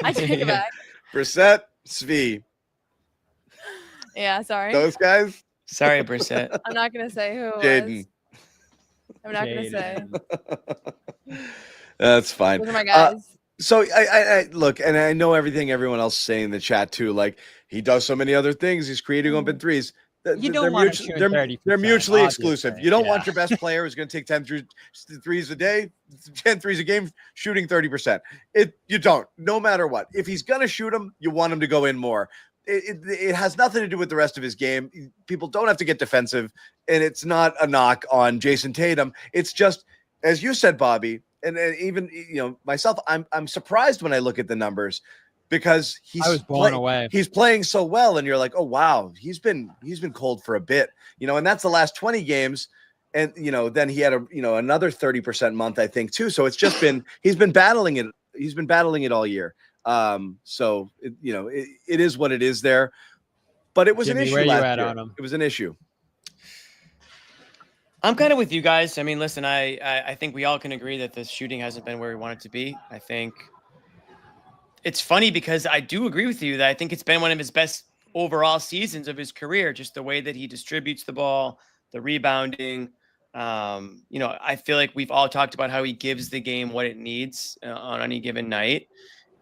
I take it back. Brissett, Svi, Yeah, sorry. those guys. Sorry, Brissett. I'm not going to say who it was. Jaden. I'm not going to say. That's fine. Those are my guys. So I look, and I know everyone else saying in the chat too. Like he does so many other things. He's creating open 3s. You don't want to shoot 30%, they're mutually obviously. exclusive. You don't want your best player who's going to take 10 threes a day, 10 threes a game, shooting 30%. You don't, no matter what. If he's going to shoot them, you want him to go in more. It has nothing to do with the rest of his game. People don't have to get defensive, and it's not a knock on Jayson Tatum. It's just, as you said, Bobby, and even myself, I'm surprised when I look at the numbers because I was blown away. He's playing so well, and you're like, oh wow, he's been cold for a bit, and that's the last 20 games, and then he had another 30% month, I think, too. So it's just been he's been battling it. He's been battling it all year. So it is what it is there, but it was Jimmy, an issue where you last at year. on him? It was an issue. I'm kind of with you guys. I mean, listen, I think we all can agree that the shooting hasn't been where we want it to be. I think it's funny because I do agree with you that I think it's been one of his best overall seasons of his career, just the way that he distributes the ball, the rebounding. I feel like we've all talked about how he gives the game what it needs on any given night.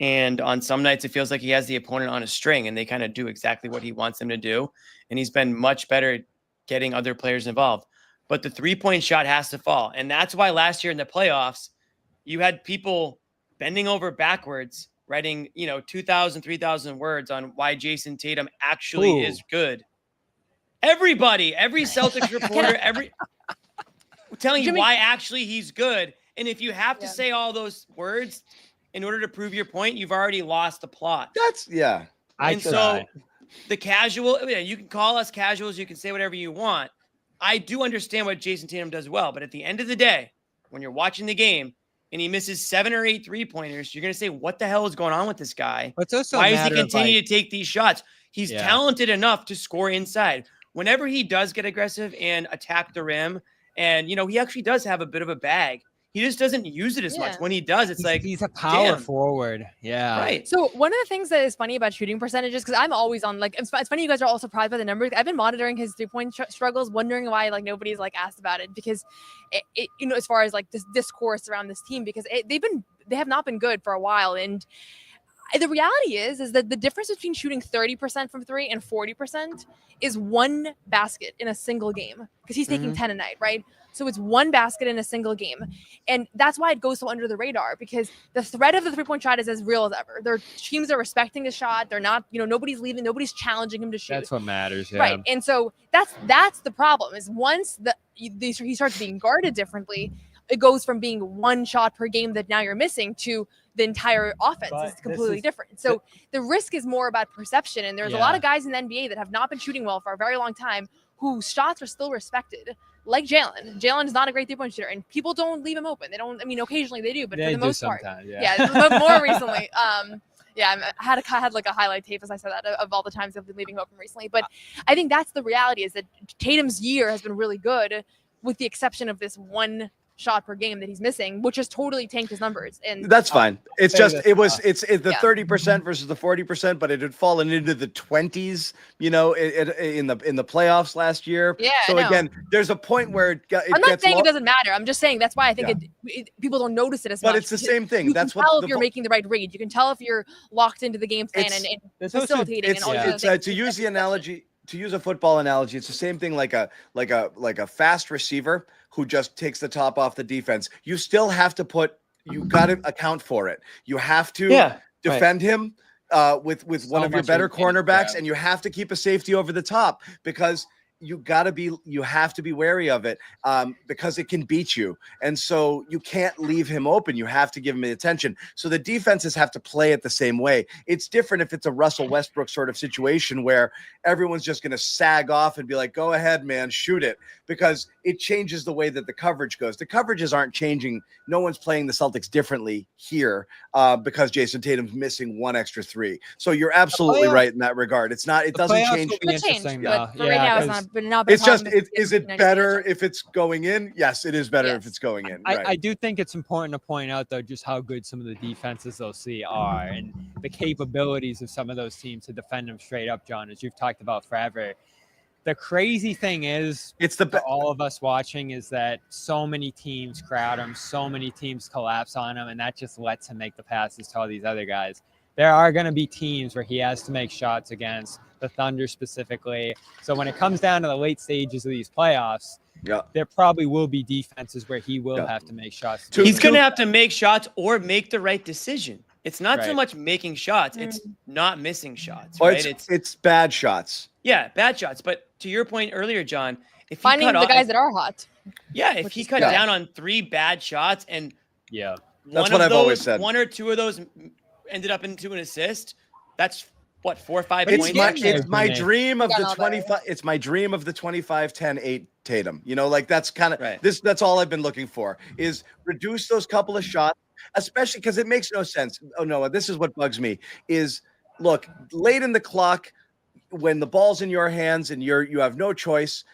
And on some nights, it feels like he has the opponent on a string and they kind of do exactly what he wants them to do. And he's been much better at getting other players involved. But the 3-point shot has to fall. And that's why last year in the playoffs, you had people bending over backwards, writing, 2,000, 3,000 words on why Jayson Tatum actually is good. Everybody, every Celtics reporter, telling you Jimmy- why actually he's good. And if you have to say all those words in order to prove your point, you've already lost the plot. And so the casual, you can call us casuals, you can say whatever you want. I do understand what Jayson Tatum does well, but at the end of the day, when you're watching the game and he misses 7 or 8 3-pointers, you're going to say, what the hell is going on with this guy? It's also Why is he continue to take these shots? He's talented enough to score inside. Whenever he does get aggressive and attack the rim, and, he actually does have a bit of a bag. He just doesn't use it as much. When he does, it's he's a power damn. forward. Yeah. Right. So one of the things that is funny about shooting percentages, because I'm always on, it's funny you guys are all surprised by the numbers. I've been monitoring his 3-point struggles, wondering why nobody's asked about it, because it as far as this discourse around this team, because they have not been good for a while. And the reality is that the difference between shooting 30% from 3 and 40% is 1 basket in a single game, because he's taking 10 a night, right? So it's 1 basket in a single game. And that's why it goes so under the radar, because the threat of the 3-point shot is as real as ever. Their teams are respecting the shot. They're not, nobody's leaving. Nobody's challenging him to shoot. That's what matters. Yeah. Right. And so that's the problem, is once he starts being guarded differently, it goes from being 1 shot per game that now you're missing to the entire offense is completely different. So the risk is more about perception. And there's a lot of guys in the NBA that have not been shooting well for a very long time, whose shots are still respected, like Jaylen. Jaylen is not a great 3-point shooter, and people don't leave him open. They don't. I mean, occasionally they do, but for the most part, but more recently, I had a highlight tape, as I said that, of all the times I've been leaving him open recently. But I think that's the reality, is that Tatum's year has been really good, with the exception of this 1 shot per game that he's missing, which has totally tanked his numbers. And that's fine. It's just it's the 30% versus the 40%, but it had fallen into the 20s, in the playoffs last year. Yeah. So again, there's a point where I'm not saying it doesn't matter. I'm just saying that's why I think people don't notice it as much. But it's the same thing. You That's can tell what if you're making the right read. You can tell if you're locked into the game plan and facilitating and all those things. To use the analogy. To use a football analogy, it's the same thing like a fast receiver who just takes the top off the defense. You still have to you got to account for it. You have to defend him with one of your better cornerbacks, and you have to keep a safety over the top, because you have to be wary of it, because it can beat you. And so you can't leave him open. You have to give him attention. So the defenses have to play it the same way. It's different if it's a Russell Westbrook sort of situation where everyone's just going to sag off and be like, go ahead, man, shoot it, because it changes the way that the coverage goes. The coverages aren't changing. No one's playing the Celtics differently here because Jayson Tatum's missing 1 extra 3. So you're absolutely right in that regard. It doesn't change. But for right now, it's not. But not. It's just, is it better if it's going in? Yes, it is better if it's going in. Right. I do think it's important to point out, though, just how good some of the defenses they'll see are, and the capabilities of some of those teams to defend them straight up, John, as you've talked about forever. The crazy thing is, for all of us watching, is that so many teams crowd him, so many teams collapse on him, and that just lets him make the passes to all these other guys. There are going to be teams where he has to make shots against, the Thunder specifically. So when it comes down to the late stages of these playoffs, there probably will be defenses where he will have to make shots. He's going to have to make shots or make the right decision. It's not so much making shots; it's not missing shots. Or right? It's bad shots. Yeah, bad shots. But to your point earlier, John, if finding the guys that are hot. Yeah, if he cut down on 3 bad shots and that's what I've always said. 1 or 2 of those ended up into an assist, that's what, 4 or 5 points. It's my dream of the 25. It's my dream of the 25, 10, 8 Tatum. That's kind of this. That's all I've been looking for, is reduce those couple of shots, especially because it makes no sense. Oh no, this is what bugs me. Is look, late in the clock, when the ball's in your hands and you have no choice.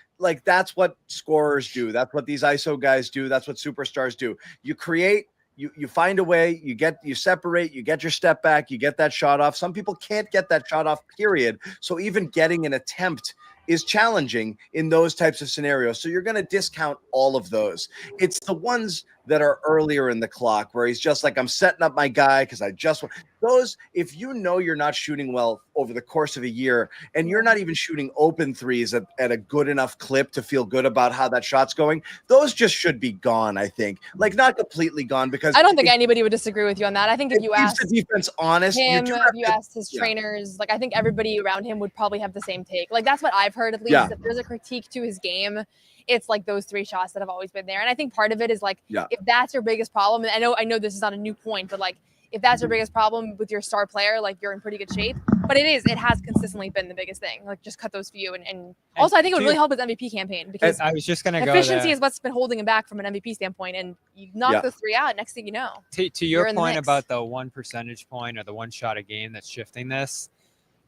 That's what scorers do. That's what these ISO guys do. That's what superstars do. You create. You find a way, you separate, you get your step back, you get that shot off. Some people can't get that shot off, period. So even getting an attempt is challenging in those types of scenarios. So you're going to discount all of those. It's the ones that are earlier in the clock where he's just like, I'm setting up my guy because I just want those. If you know you're not shooting well over the course of a year and you're not even shooting open threes at a good enough clip to feel good about how that shot's going, those just should be gone, I think. Like, not completely gone, because I don't think anybody would disagree with you on that. I think if you keeps asked the defense honest, him, if you asked his yeah. trainers, like I think everybody around him would probably have the same take. Like that's what I've heard at least. Yeah. If there's a critique to his game, it's like those 3 shots that have always been there. And I think part of it is like, if that's your biggest problem, and I know this is not a new point, but like if that's your biggest problem with your star player, like you're in pretty good shape. But it has consistently been the biggest thing. Like just cut those few. And also I think it would really help his MVP campaign, because I was just going to go efficiency there. is what's been holding him back from an MVP standpoint. And you knock those 3 out, next thing you know. To your point about the 1 percentage point or the 1 shot a game that's shifting this,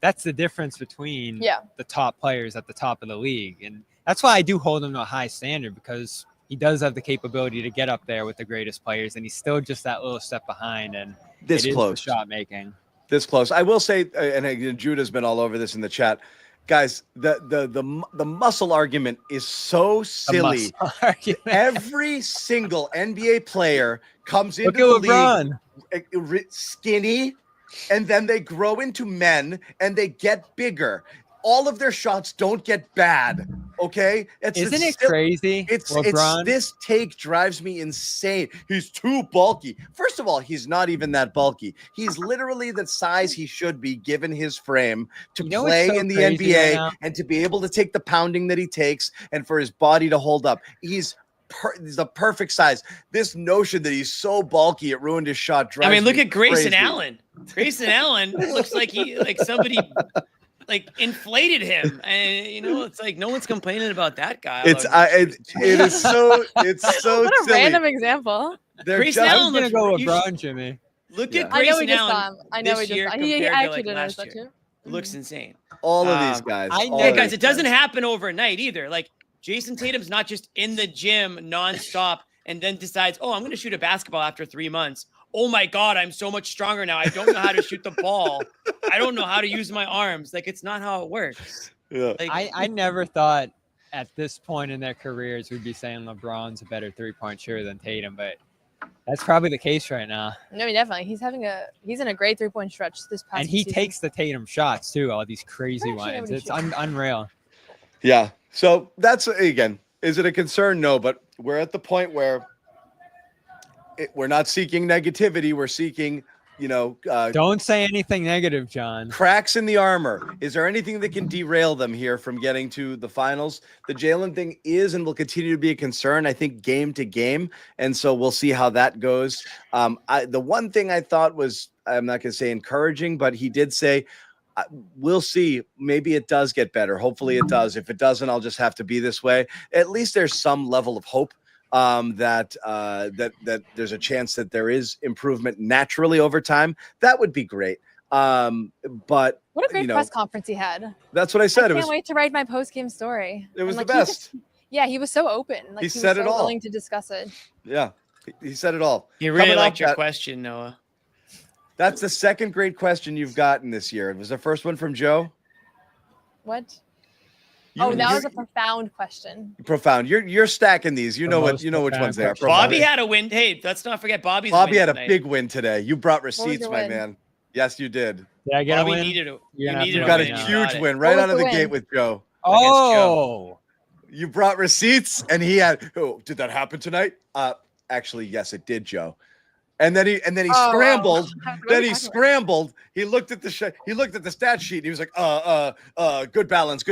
that's the difference between the top players at the top of the league. And that's why I do hold him to a high standard, because he does have the capability to get up there with the greatest players, and he's still just that little step behind. And this close shot making. This close. I will say, and Judah's been all over this in the chat, guys. The muscle argument is so silly. Every single NBA player comes into the league skinny, and then they grow into men and they get bigger. All of their shots don't get bad. Okay, Isn't it crazy? It's LeBron? this take drives me insane. He's too bulky. First of all, he's not even that bulky. He's literally the size he should be given his frame to play in the NBA and to be able to take the pounding that he takes and for his body to hold up. He's the perfect size. This notion that he's so bulky it ruined his shot drives me look at Grayson crazy. Allen. Grayson Allen looks like somebody inflated him, and it's like no one's complaining about that guy. It is so what a silly. random example. Grayson Allen gonna go LeBron, Jimmy. Look at Grayson Allen. I know we this year just he compared to, actually like, did last that year. too. It looks insane. All of these guys. Guys, it doesn't happen overnight either. Like Jayson Tatum's not just in the gym nonstop and then decides, oh, I'm going to shoot a basketball after 3 months. Oh my God, I'm so much stronger now. I don't know how to shoot the ball. I don't know how to use my arms. Like, it's not how it works. Yeah. Like, I never thought at this point in their careers we'd be saying LeBron's a better 3-point shooter than Tatum, but that's probably the case right now. No, definitely. He's in a great 3-point stretch this past And he season. takes the Tatum shots too, all these crazy ones. It's unreal. Yeah. So that's, again, is it a concern? No, but we're at the point where we're not seeking negativity. We're seeking, don't say anything negative, John. Cracks in the armor. Is there anything that can derail them here from getting to the finals? The Jaylen thing is and will continue to be a concern, I think, game to game. And so we'll see how that goes. The one thing I thought was, I'm not going to say encouraging, but he did say, we'll see. Maybe it does get better. Hopefully it does. If it doesn't, I'll just have to be this way. At least there's some level of hope that there's a chance that there is improvement naturally over time. That would be great. But what a great press conference he had. That's what I said. I can't wait to write my post-game story. It was the best. He was so open. Like, he said was it all. Willing to discuss it. Yeah, he said it all. He really liked your question, Noah. That's the second great question you've gotten this year. Was the first one from Joe? What? That was a profound question. Profound. You're stacking these. You know which ones they are. Bobby had a win. Hey, let's not forget Bobby had a big win today. You brought receipts, my man. Yes, you did. Did I get Bobby a win? You got a huge win right out of the gate with Joe. Oh, you brought receipts, and he had. Oh, did that happen tonight? Actually, yes, it did, Joe. And then he scrambled. Then he scrambled. He looked at the stat sheet. And he was like, good balance.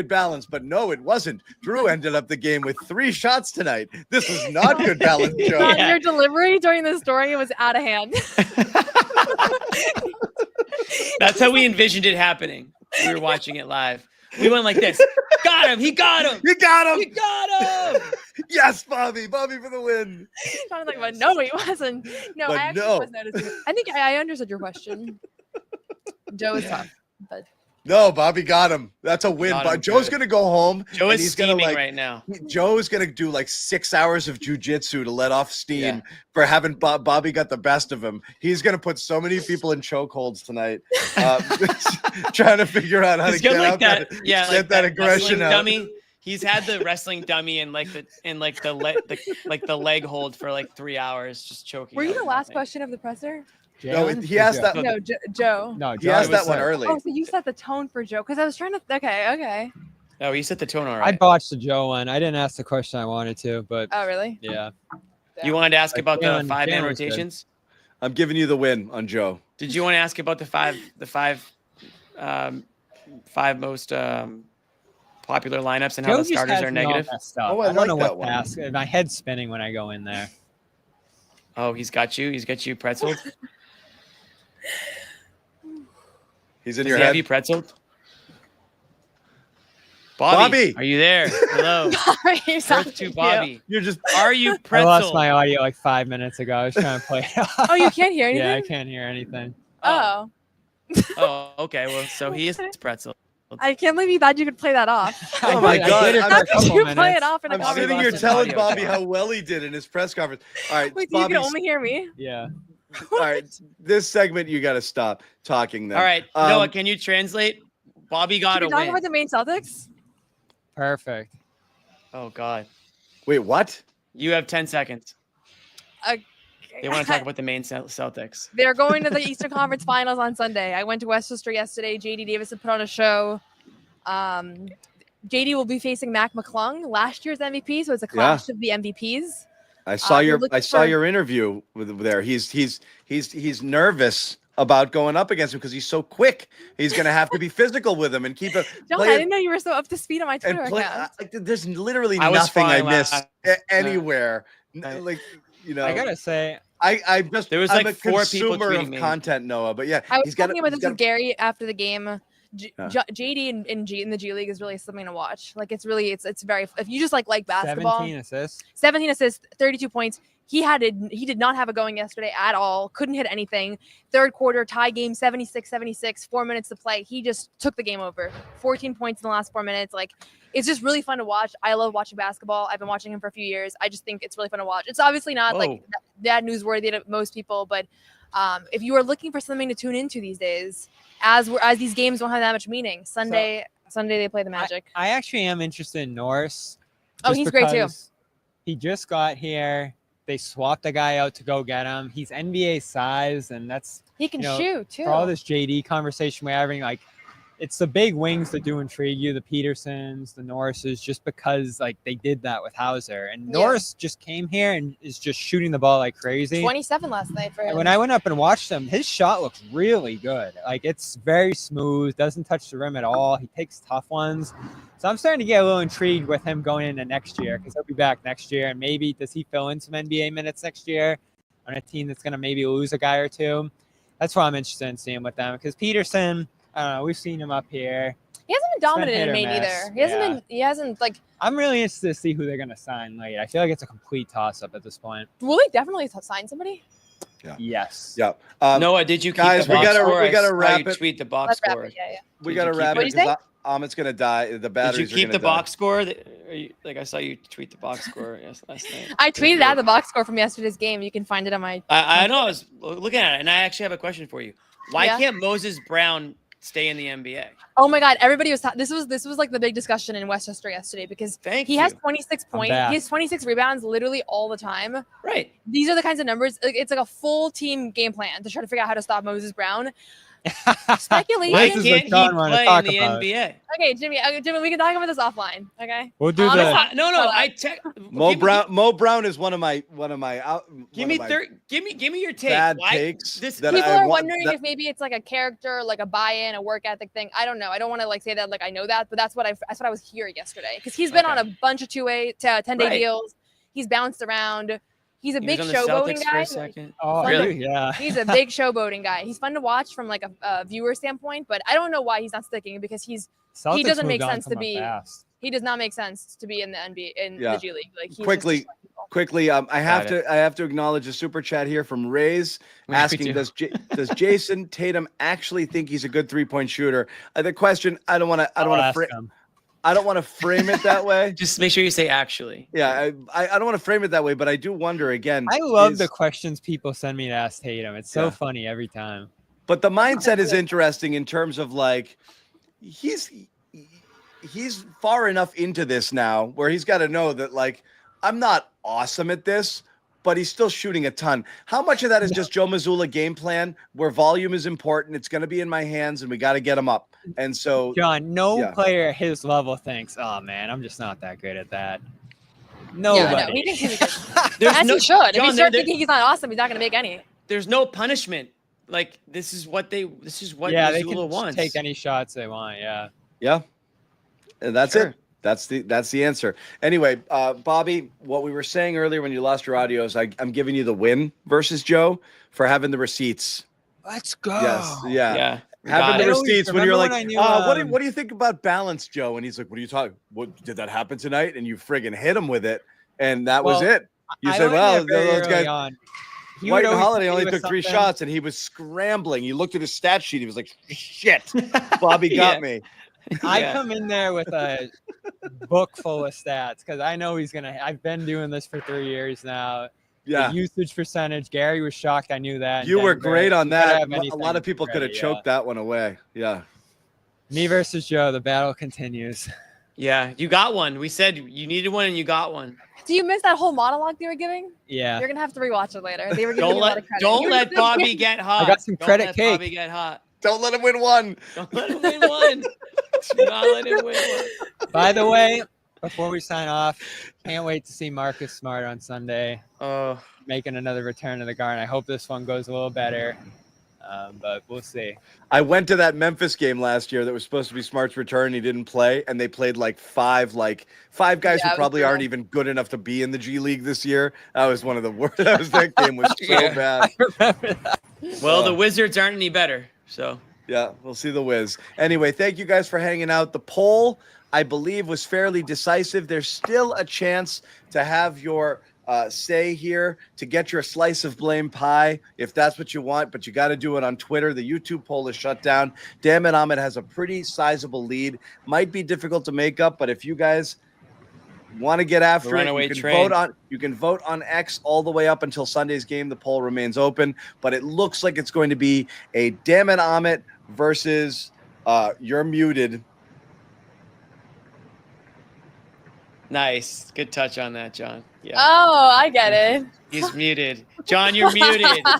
But no, it wasn't. Drew ended up the game with 3 shots tonight. This was not good balance, Joe. Your delivery during the story was out of hand. That's how we envisioned it happening. We were watching it live. We went like this. Got him. He got him. He got him. He got him. Yes, Bobby. Bobby for the win. I was like, but no, he wasn't. No, I actually was noticing. I think I understood your question. Joe is tough, but no, Bobby got him. That's a win. But Joe's gonna go home. Joe is steaming gonna, right now. Joe's gonna do 6 hours of jujitsu to let off steam for having Bobby got the best of him. He's gonna put so many people in chokeholds tonight, trying to figure out how to get out that. Get that aggression out. Dummy. He's had the wrestling dummy and the leg hold for like 3 hours, just choking. Were you out the last nothing. question of the presser? No, he asked that. No, Joe. No, he asked that one early. Oh, so you set the tone for Joe because I was trying to. Okay. Oh, you set the tone all I right. botched the Joe one. I didn't ask the question I wanted to, but Oh, really? yeah. You wanted to ask about the Jaylen- 5-man Jaylen's good. rotations? I'm giving you the win on Joe. Did you want to ask about the five most popular lineups and how Joe the just starters has are me all negative? messed up. Oh, I I don't like know that what one. to ask. My head's spinning when I go in there. Oh, he's got you pretzeled. He's in Does your he have head. you pretzeled? Bobby, are you there? Hello. Earth to Bobby. You're just. Are you I pretzeled? lost my audio like 5 minutes ago. I was trying to play it off. Oh, you can't hear anything? Yeah, I can't hear anything. Oh. Oh, okay. Well, so he is pretzeled. I can't believe you thought you could play that off. Oh my God! How could you play it off in a I'm conversation? sitting here telling audio Bobby file. how well he did in his press conference. All right, Wait, so you can Bobby's- only hear me? Yeah. All right, this segment you got to stop talking. Then. All right, Noah, can you translate? Bobby got Can a we talk win. about the main Celtics? Perfect. Oh God. Wait, what? You have 10 seconds. Okay. They want to talk about the main Celtics. They're going to the Eastern Conference Finals on Sunday. I went to Westchester yesterday. JD Davison put on a show. JD will be facing Mac McClung, last year's MVP, so it's a clash of the MVPs. I saw you're your looking I saw for- your interview with there. He's nervous about going up against him because he's so quick. He's going to have to be physical with him and keep it. John, I didn't know you were so up to speed on my Twitter account. There's literally I was nothing I fine miss last anywhere. Like I gotta say, I'm just There was I'm like a 4 people consumer of tweeting me. content, Noah. But yeah, I was he's got talking about this got with Gary after the game. Yeah. JD in the G League is really something to watch. Like it's very if you just like basketball. 17 assists. 17 assists, 32 points. He did not have it going yesterday at all. Couldn't hit anything. Third quarter tie game 76-76, 4 minutes to play. He just took the game over. 14 points in the last 4 minutes. Like it's just really fun to watch. I love watching basketball. I've been watching him for a few years. I just think it's really fun to watch. It's obviously not like that newsworthy to most people, but if you are looking for something to tune into these days, as these games don't have that much meaning. Sunday they play the Magic. I actually am interested in Norris. Oh, just he's great too. because He just got here. They swapped a guy out to go get him. He's NBA size, and that's He can shoot too. For all this JD conversation we're having, like it's the big wings that do intrigue you, the Petersons, the Norrises, just because like they did that with Hauser. And Norris just came here and is just shooting the ball like crazy. 27 last night for him. When I went up and watched him, his shot looks really good. Like it's very smooth, doesn't touch the rim at all. He takes tough ones. So I'm starting to get a little intrigued with him going into next year because he'll be back next year. And maybe does he fill in some NBA minutes next year on a team that's going to maybe lose a guy or two? That's what I'm interested in seeing with them because Peterson, I don't know, we've seen him up here. He hasn't been dominant in hit or Maine miss. either. He hasn't like. I'm really interested to see who they're going to sign late. I feel like it's a complete toss-up at this point. Will they definitely sign somebody? Yeah. Yes. Yeah. Noah, did you keep guys? the We box gotta score? we gotta I saw wrap you it. tweet the box Let's wrap score. it, yeah. We Did gotta you keep wrap it? it because Amit's gonna die. The batteries. Did you keep are the gonna die. box score? I saw you tweet the box score last night. I tweeted out the box score from yesterday's game. You can find it on my. I know. I was looking at it, and I actually have a question for you. Why Yeah? can't Moses Brown stay in the NBA? Oh my God! Everybody was this was like the big discussion in Westchester yesterday because he has 26 points. back. He has 26 rebounds literally all the time. Right. These are the kinds of numbers. It's like a full team game plan to try to figure out how to stop Moses Brown. Speculation. Why can't he play in the NBA? Okay, Jimmy, we can talk about this offline. Okay. We'll do No. Mo Brown is one of my Give me your take. bad Why takes this that People I are want- wondering that- if maybe it's like a character, like a buy-in, a work ethic thing. I don't know. I don't want to like say that like I know that, but that's what I was hearing yesterday because he's been on a bunch of 10-day Right. deals. He's bounced around. He's a He big was on the showboating Celtics guy. for a second. Oh, Fun really? to- Yeah. He's a big showboating guy. He's fun to watch from like a viewer standpoint, but I don't know why he's not sticking because he Celtics doesn't make moved on sense from to him be. fast. He does not make sense to be in the NBA in the G League. Like he's quickly. I have Got to acknowledge a super chat here from Ray's Me asking too. does Jayson Tatum actually think he's a good 3-point shooter? The question I don't want to frame it that way. Just make sure you say actually. Yeah, I don't want to frame it that way, but I do wonder again. I love the questions people send me to ask Tatum. It's so Yeah. funny every time. But the mindset is interesting in terms of like he's he's far enough into this now where he's got to know that, like, I'm not awesome at this, but he's still shooting a ton. How much of that is just Joe Mazzulla game plan where volume is important? It's going to be in my hands and we got to get him up. And so, John, no player at his level thinks, oh man, I'm just not that good at that. No, Nobody. he should. He should. If he starts thinking he's not awesome, he's not going to make any. There's no punishment. Like this is what they Mazzulla can wants. take any shots they want. Yeah. And that's it. That's the answer. Anyway, Bobby, what we were saying earlier when you lost your audio is I'm giving you the win versus Joe for having the receipts. Let's go. Yes. Yeah. Yeah. Having the receipts when you're like, knew, what do you think about balance, Joe? And he's like, what are you talking? What did that happen tonight? And you friggin' hit him with it. And that was it. You said, well, those guys. White and Holiday only took 3 shots and he was scrambling. He looked at his stat sheet. He was like, shit, Bobby got me. I come in there with a book full of stats because I know he's going to. I've been doing this for 3 years now. Yeah. The usage percentage. Gary was shocked I knew that. You were great on that. A lot of people could have choked that one away. Yeah. Me versus Joe. The battle continues. Yeah. You got one. We said you needed one and you got one. Do you miss that whole monologue they were giving? Yeah. You're going to have to rewatch it later. They were giving you a lot of credit. Don't let Bobby get hot. I got some credit cake. Bobby get hot. Don't let him win one. Don't let him win one. Do not let him win one. By the way, before we sign off, can't wait to see Marcus Smart on Sunday. Making another return to the Garden. I hope this one goes a little better. But we'll see. I went to that Memphis game last year that was supposed to be Smart's return. He didn't play, and they played like five guys who probably aren't even good enough to be in the G League this year. That was one of the worst. That game was so bad. I remember that. Well, the Wizards aren't any better, so. Yeah, we'll see the Wiz. Anyway, thank you guys for hanging out. The poll, I believe, was fairly decisive. There's still a chance to have your say here to get your slice of blame pie if that's what you want, but you got to do it on Twitter. The YouTube poll is shut down. Damn it, Ahmed has a pretty sizable lead. Might be difficult to make up, but if you guys want to get after it, you can vote on X all the way up until Sunday's game. The poll remains open, but it looks like it's going to be a Damn it, Ahmed versus you're muted. Nice. Good touch on that, John. Yeah. Oh, I get it. He's muted. John, you're muted. John.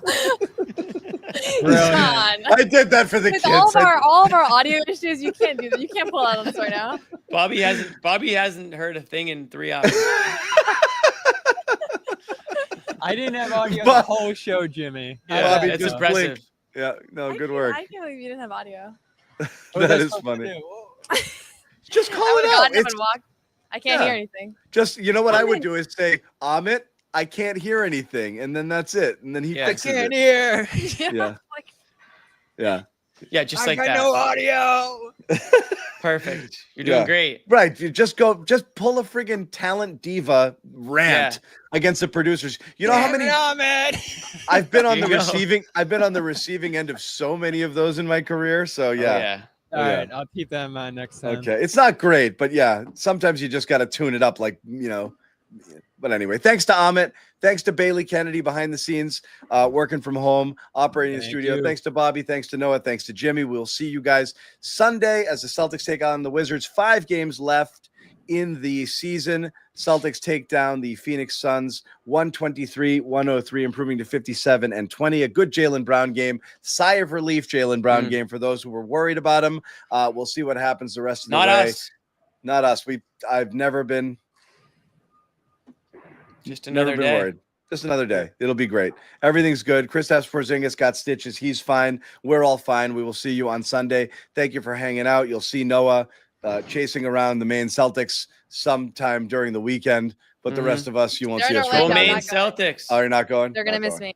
I did that for the With kids. all of our audio issues, you can't do that. You can't pull out on this right now. Bobby hasn't heard a thing in 3 hours. I didn't have audio the whole show, Jimmy. Yeah, Bobby it's just impressive. blinked. Yeah, no, good work. I can't believe you didn't have audio. That is funny. Just call it out. I can't hear anything. Just, you know what I would do is say, Amit, I can't hear anything. And then that's it. And then he fixes it. Hear. Yeah. Yeah, just like that. I got no audio. Perfect. You're doing great. Right. You just pull a friggin' talent diva rant against the producers. You know how many I've been on the receiving end of so many of those in my career. So yeah. All right, I'll keep them next time. Okay. It's not great, but yeah, sometimes you just got to tune it up, like, you know. But anyway, thanks to Amit. Thanks to Bailey Kennedy behind the scenes, working from home, operating the studio. Thanks to Bobby. Thanks to Noah. Thanks to Jimmy. We'll see you guys Sunday as the Celtics take on the Wizards. 5 games left in the season. Celtics take down the Phoenix Suns 123-103, improving to 57-20. A good Jaylen Brown game. Sigh of relief Jaylen Brown game for those who were worried about him. We'll see what happens the rest of the way. Not us. I've never been. Just another day. Worried. Just another day. It'll be great. Everything's good. Kristaps Porzingis got stitches. He's fine. We're all fine. We will see you on Sunday. Thank you for hanging out. You'll see Noah chasing around the Maine Celtics sometime during the weekend, but the rest of us, you won't see us. Go Maine Celtics. Oh, you're not going? They're going to miss me.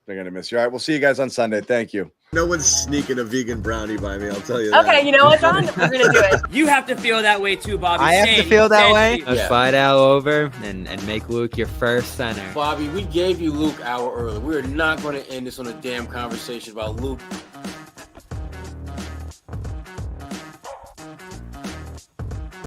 They're going to miss you. All right, we'll see you guys on Sunday. Thank you. No one's sneaking a vegan brownie by me, I'll tell you that. Okay, you know what, John? We're going to do it. You have to feel that way too, Bobby. I have to feel that way. Let's fight Al over and make Luke your first center. Bobby, we gave you Luke an hour early. We're not going to end this on a damn conversation about Luke